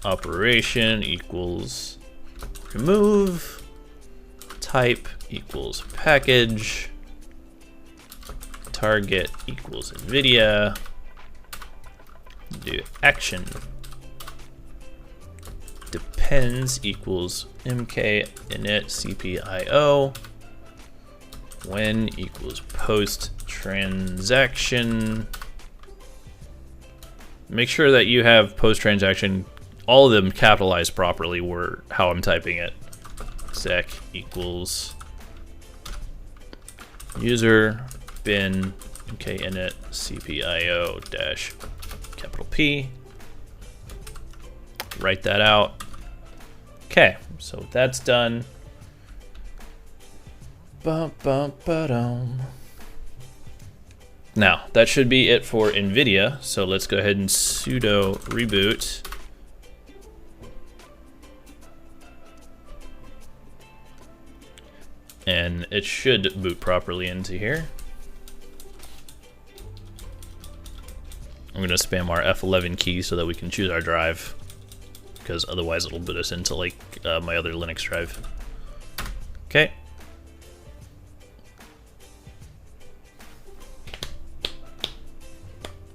operation equals remove type equals package target equals Nvidia. Do action depends equals mk init cpio. When equals post transaction. Make sure that you have post transaction, all of them capitalized properly, or how I'm typing it. Exec equals user bin mk init cpio dash capital P. Write that out. Okay, so that's done. Now, that should be it for Nvidia, so let's go ahead and sudo reboot. And it should boot properly into here. I'm gonna spam our F11 key so that we can choose our drive, because otherwise it'll boot us into like my other Linux drive. Okay.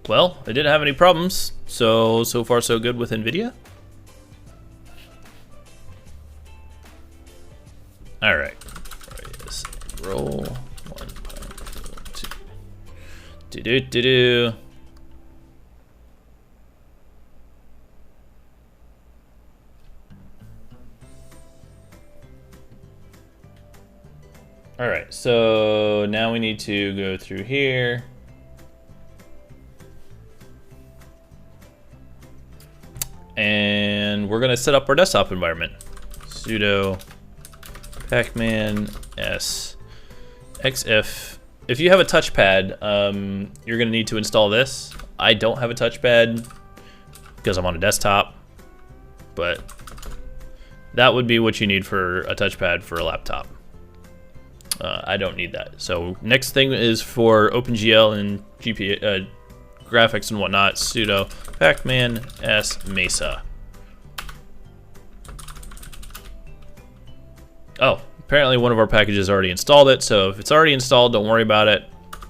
Well, I didn't have any problems, so far so good with Nvidia. All right. Roll 1.2. Do. All right, so now we need to go through here. And we're gonna set up our desktop environment. Sudo pacman s xf. If you have a touchpad, you're gonna need to install this. I don't have a touchpad because I'm on a desktop, but that would be what you need for a touchpad for a laptop. I don't need that. So next thing is for OpenGL and GPU graphics and whatnot. Sudo pacman s mesa. Oh, apparently one of our packages already installed it. So if it's already installed, don't worry about it.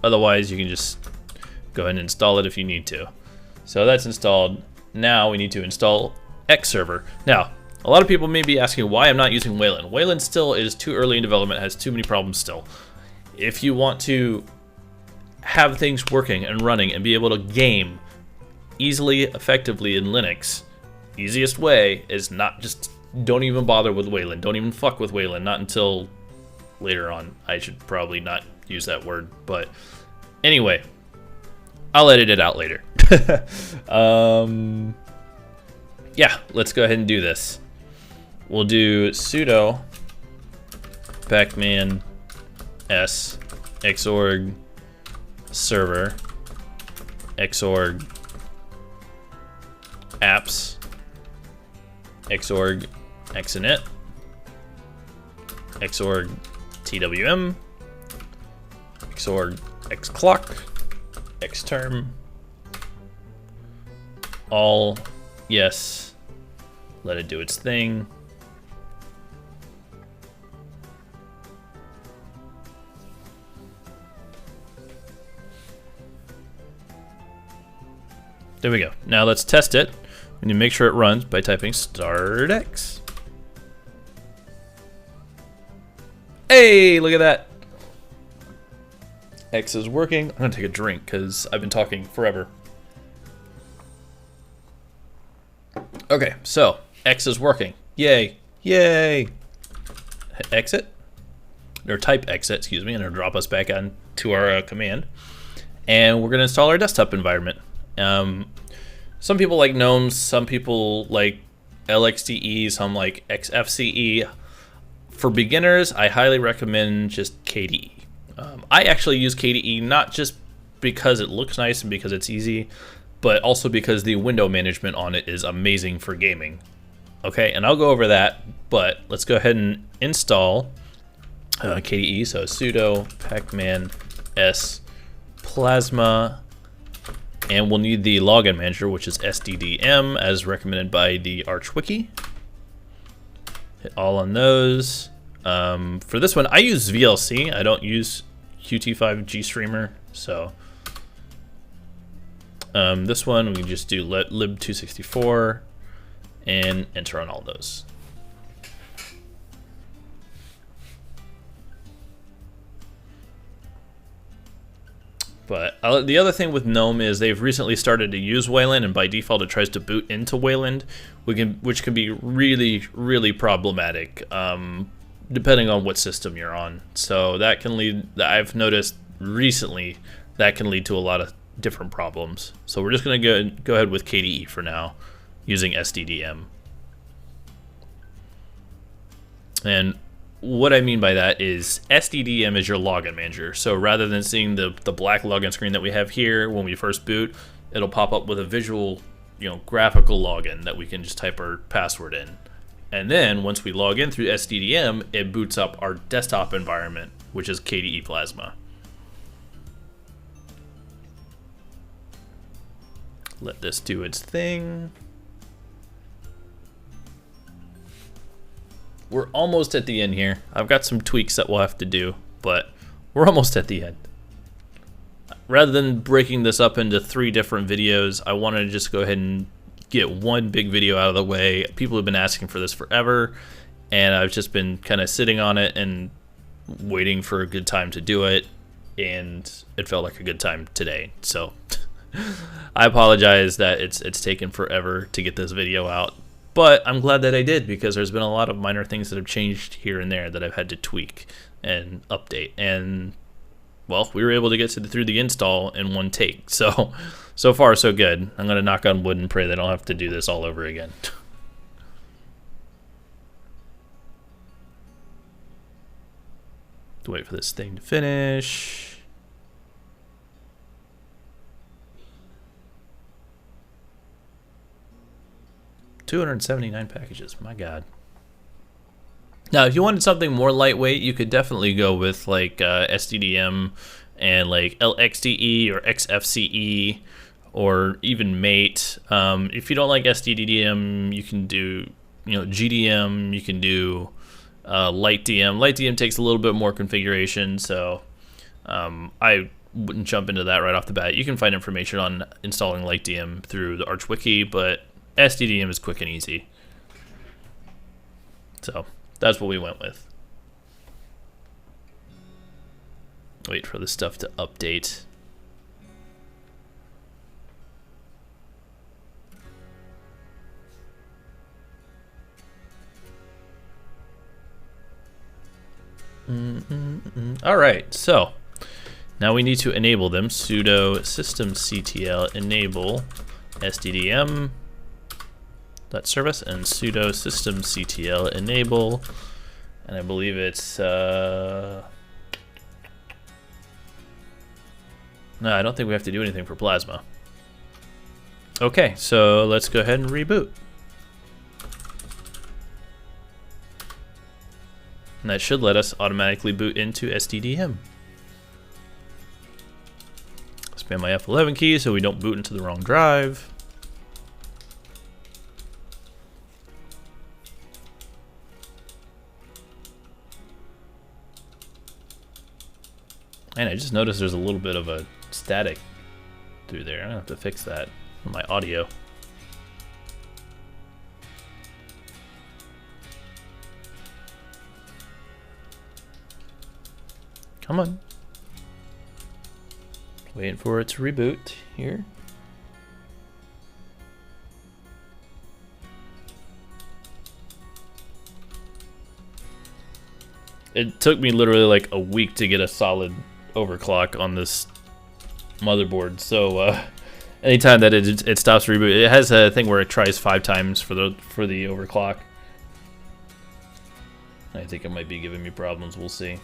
Otherwise, you can just go ahead and install it if you need to. So that's installed. Now we need to install Xserver. Now, a lot of people may be asking why I'm not using Wayland. Wayland still is too early in development, has too many problems still. If you want to have things working and running and be able to game easily, effectively in Linux, easiest way is not just, don't even bother with Wayland. Don't even fuck with Wayland, not until later on. I should probably not use that word, but anyway, I'll edit it out later. Yeah, let's go ahead and do this. We'll do sudo pacman s xorg server xorg apps xorg xinit xorg twm xorg xclock xterm all yes. Let it do its thing. There we go. Now let's test it. We need to make sure it runs by typing start X. Hey, look at that. X is working. I'm gonna take a drink because I've been talking forever. Okay, so X is working. Yay, yay. Hit exit, or type exit, excuse me, and it'll drop us back on to our command. And we're gonna install our desktop environment. Some people like GNOME, some people like LXDE, some like XFCE. For beginners, I highly recommend just KDE. I actually use KDE not just because it looks nice and because it's easy, but also because the window management on it is amazing for gaming. Okay, and I'll go over that, but let's go ahead and install KDE. So sudo pacman s plasma, and we'll need the login manager, which is sddm, as recommended by the Arch Wiki. Hit all on those. For this one, I use VLC. I don't use Qt5 GStreamer, so this one we can just do lib264 and enter on all those. But the other thing with GNOME is they've recently started to use Wayland, and by default it tries to boot into Wayland, which can be really, really problematic, depending on what system you're on. So that can lead, I've noticed recently, that can lead to a lot of different problems. So we're just going to go ahead with KDE for now, using SDDM. And what I mean by that is SDDM is your login manager. So rather than seeing the black login screen that we have here when we first boot, it'll pop up with a visual, graphical login that we can just type our password in. And then once we log in through SDDM, it boots up our desktop environment, which is KDE Plasma. Let this do its thing. We're almost at the end here. I've got some tweaks that we'll have to do, but we're almost at the end. Rather than breaking this up into 3 different videos, I wanted to just go ahead and get one big video out of the way. People have been asking for this forever, and I've just been kind of sitting on it and waiting for a good time to do it, and it felt like a good time today. So I apologize that it's taken forever to get this video out, but I'm glad that I did, because there's been a lot of minor things that have changed here and there that I've had to tweak and update, and well, we were able to get through the install in one take. So far so good. I'm gonna knock on wood and pray that I don't have to do this all over again. To wait for this thing to finish. $279 packages, my God. Now, if you wanted something more lightweight, you could definitely go with like SDDM and like LXDE or XFCE or even Mate. If you don't like SDDM, you can do GDM. You can do LightDM. LightDM takes a little bit more configuration, so I wouldn't jump into that right off the bat. You can find information on installing LightDM through the Arch Wiki, but SDDM is quick and easy. So that's what we went with. Wait for the stuff to update. All right, so now we need to enable them. Sudo systemctl enable SDDM service and sudo systemctl enable, and I believe it's no, I don't think we have to do anything for Plasma. Okay, so let's go ahead and reboot. And that should let us automatically boot into SDDM. Spam my F11 key so we don't boot into the wrong drive. And I just noticed there's a little bit of a static through there. I'm gonna have to fix that with my audio. Come on. Waiting for it to reboot here. It took me literally like a week to get a solid overclock on this motherboard, so anytime that it stops reboot, it has a thing where it tries 5 times for the overclock. I think it might be giving me problems. We'll see.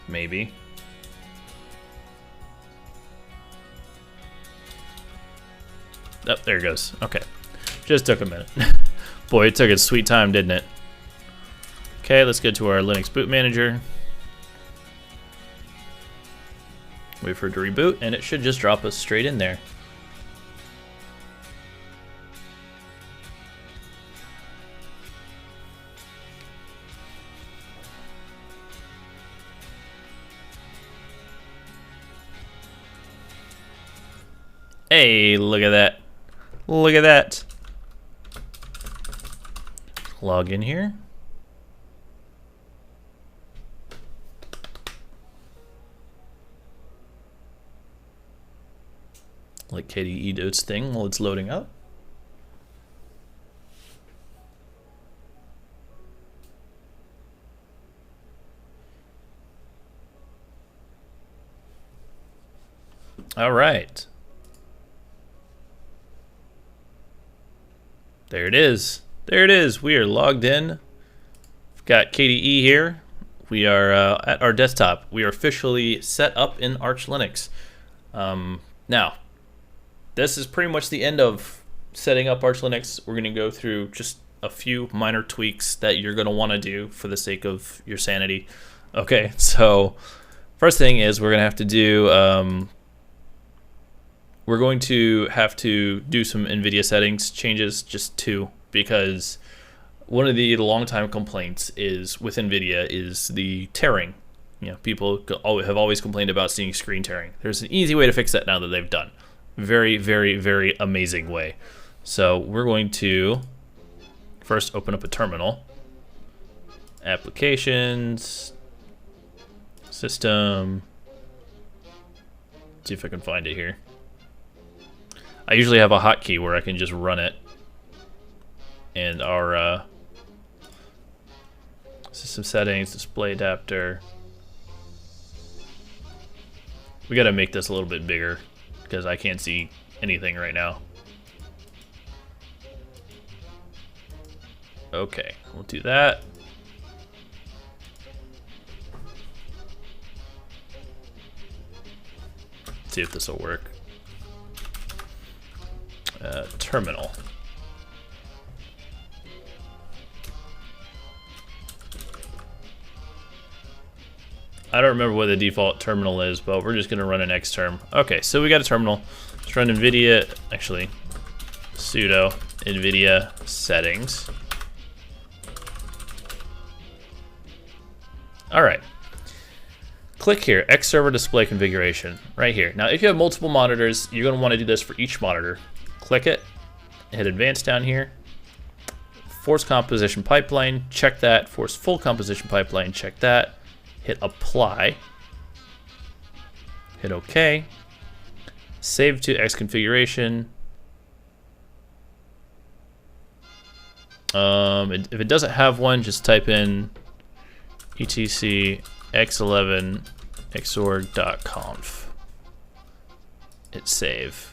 Maybe. Oh, there it goes. Okay. Just took a minute. Boy, it took its sweet time, didn't it? Okay, let's get to our Linux boot manager. Wait for it to reboot, and it should just drop us straight in there. Hey, look at that. Look at that. Log in here. Like KDE do its thing while it's loading up. All right. There it is. There it is. We are logged in. We've got KDE here. We are at our desktop. We are officially set up in Arch Linux. Now, this is pretty much the end of setting up Arch Linux. We're going to go through just a few minor tweaks that you're going to want to do for the sake of your sanity. Okay, so first thing is we're going to have to do some Nvidia settings changes, just 2, because one of the long-time complaints is with Nvidia is the tearing You know, people have always complained about seeing screen tearing. There's an easy way to fix that now that they've done. Very, very, very amazing way. So we're going to first open up a terminal. Applications, system. See if I can find it here. I usually have a hotkey where I can just run it. And our system settings, display adapter. We gotta make this a little bit bigger because I can't see anything right now. Okay, we'll do that. See if this will work. Terminal. I don't remember what the default terminal is, but we're just gonna run an xterm. Okay, so we got a terminal. Let's run Nvidia, actually, sudo Nvidia settings. All right. Click here, X server display configuration, right here. Now, if you have multiple monitors, you're gonna wanna do this for each monitor. Click it, hit advanced down here. Force composition pipeline, check that. Force full composition pipeline, check that. Hit apply. Hit OK. Save to X configuration. If it doesn't have one, just type in etc x11 xorg.conf. Hit save.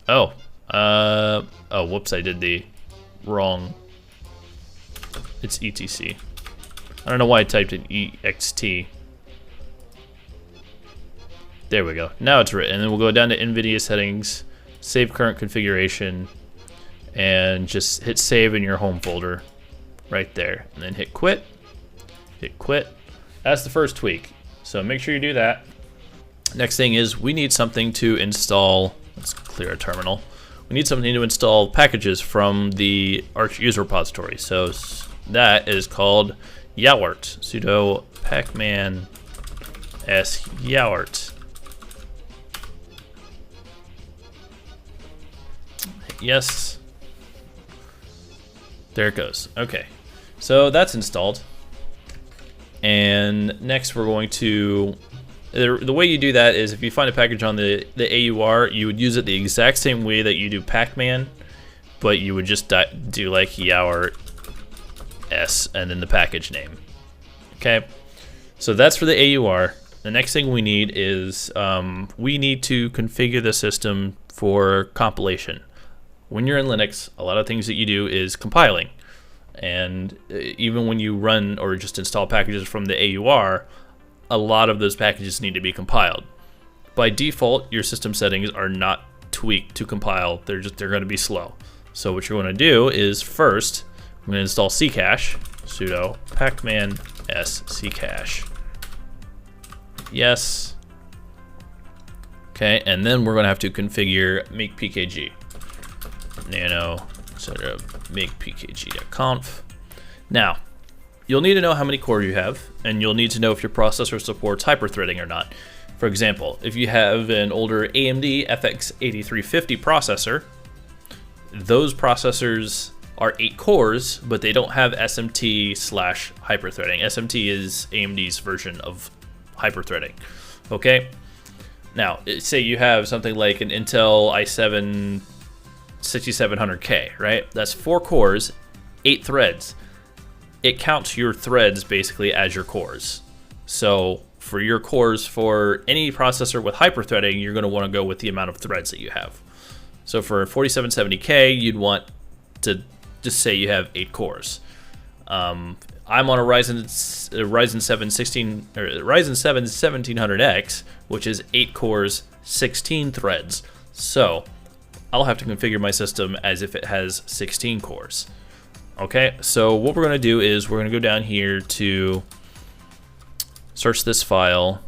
Oh, whoops, I did the wrong. It's etc. I don't know why I typed in ext. There we go. Now it's written. And then we'll go down to NVIDIA settings, save current configuration, and just hit save in your home folder right there. And then hit quit. Hit quit. That's the first tweak. So make sure you do that. Next thing is we need something to install. Let's clear our terminal. We need something to install packages from the Arch user repository. So that is called Yowart. Sudo pacman s Yowart. Yes. There it goes. Okay. So that's installed. And next we're going to, the way you do that is if you find a package on the AUR, you would use it the exact same way that you do pacman, but you would just do like Yowart S and then the package name. Okay. So that's for the AUR. The next thing we need is we need to configure the system for compilation. When you're in Linux, a lot of things that you do is compiling. And even when you run or just install packages from the AUR, a lot of those packages need to be compiled. By default, your system settings are not tweaked to compile. They're going to be slow. So what you're going to do is first, I'm going to install Ccache, sudo pacman s Ccache. Yes. Okay, and then we're going to have to configure make pkg. Nano, etc. make pkg.conf. Now, you'll need to know how many cores you have, and you'll need to know if your processor supports hyperthreading or not. For example, if you have an older AMD FX 8350 processor, those processors are 8 cores, but they don't have SMT/hyperthreading. SMT is AMD's version of hyperthreading. Okay? Now, say you have something like an Intel i7 6700K, right? That's 4 cores, 8 threads. It counts your threads basically as your cores. So for your cores for any processor with hyperthreading, you're going to want to go with the amount of threads that you have. So for 4770K, you'd want to just say you have 8 cores. I'm on a Ryzen 7 1700X, which is 8 cores, 16 threads. So I'll have to configure my system as if it has 16 cores. Okay, so what we're going to do is we're going to go down here to search this file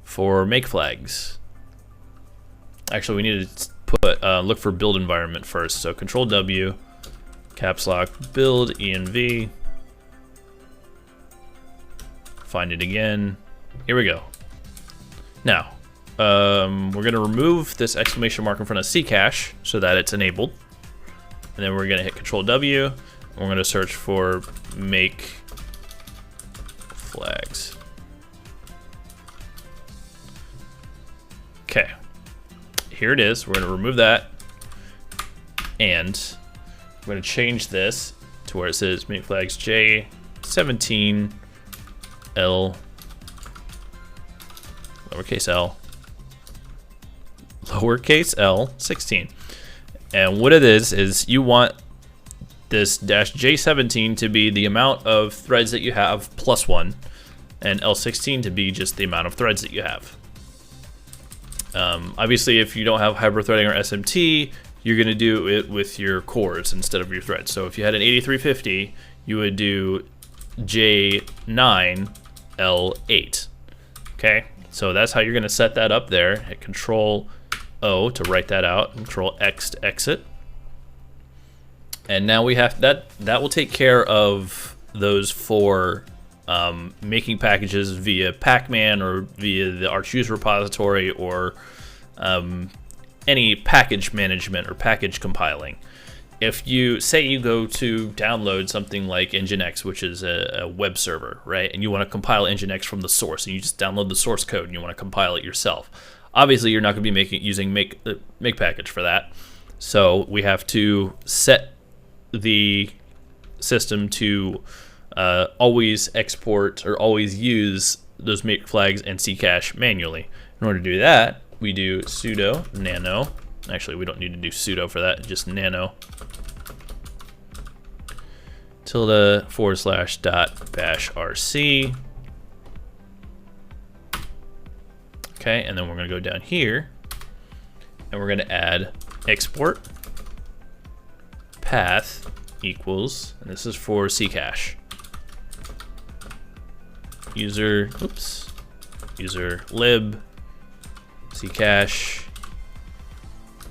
for make flags. Actually, we need to put look for build environment first. So Control W, caps lock build env. Find it again. Here we go. Now, we're gonna remove this exclamation mark in front of Ccache so that it's enabled. And then we're gonna hit Control W. And we're gonna search for make flags. Okay, here it is. We're gonna remove that. And we're gonna change this to where it says make flags J17 L lowercase l lowercase l 16. And what it is you want this dash J17 to be the amount of threads that you have plus 1, and L16 to be just the amount of threads that you have. Obviously, if you don't have hyperthreading or SMT, you're going to do it with your cores instead of your threads. So if you had an 8350, you would do J9 L8. Okay, so that's how you're going to set that up there. Hit Control O to write that out, Control X to exit. And now we have that will take care of those 4 making packages via pacman or via the RChoose repository or any package management or package compiling. If you say you go to download something like Nginx, which is a web server, right? And you want to compile Nginx from the source, and you just download the source code and you want to compile it yourself. Obviously, you're not going to be using make package for that. So we have to set the system to always export or always use those make flags and Ccache manually. In order to do that, we do sudo nano. Actually, we don't need to do sudo for that, just nano tilde / dot bash rc. Okay, and then we're going to go down here and we're going to add export path equals, and this is for Ccache, user lib Ccache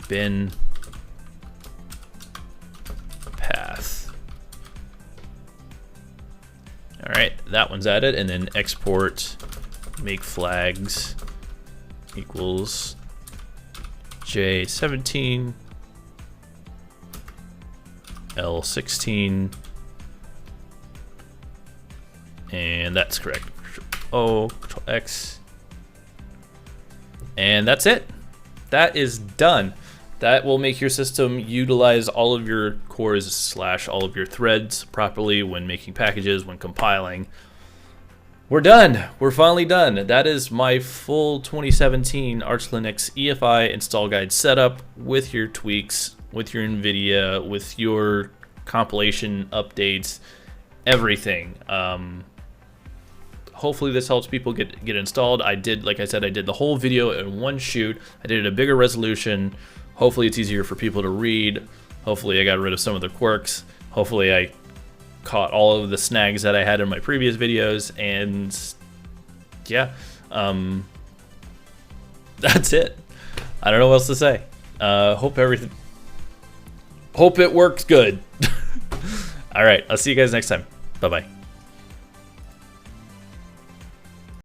bin path. All right, that one's added, and then export make flags equals J17 L16, and that's correct. Control X, and that's it. That is done. That will make your system utilize all of your cores / all of your threads properly when making packages, when compiling. We're done. We're finally done. That is my full 2017 Arch Linux EFI install guide setup with your tweaks, with your Nvidia, with your compilation updates, everything. Hopefully this helps people get installed. I did, like I said, I did the whole video in one shoot. I did it at a bigger resolution. Hopefully it's easier for people to read. Hopefully I got rid of some of the quirks. Hopefully I caught all of the snags that I had in my previous videos, and yeah, that's it. I don't know what else to say. Hope it works good. All right, I'll see you guys next time. Bye-bye.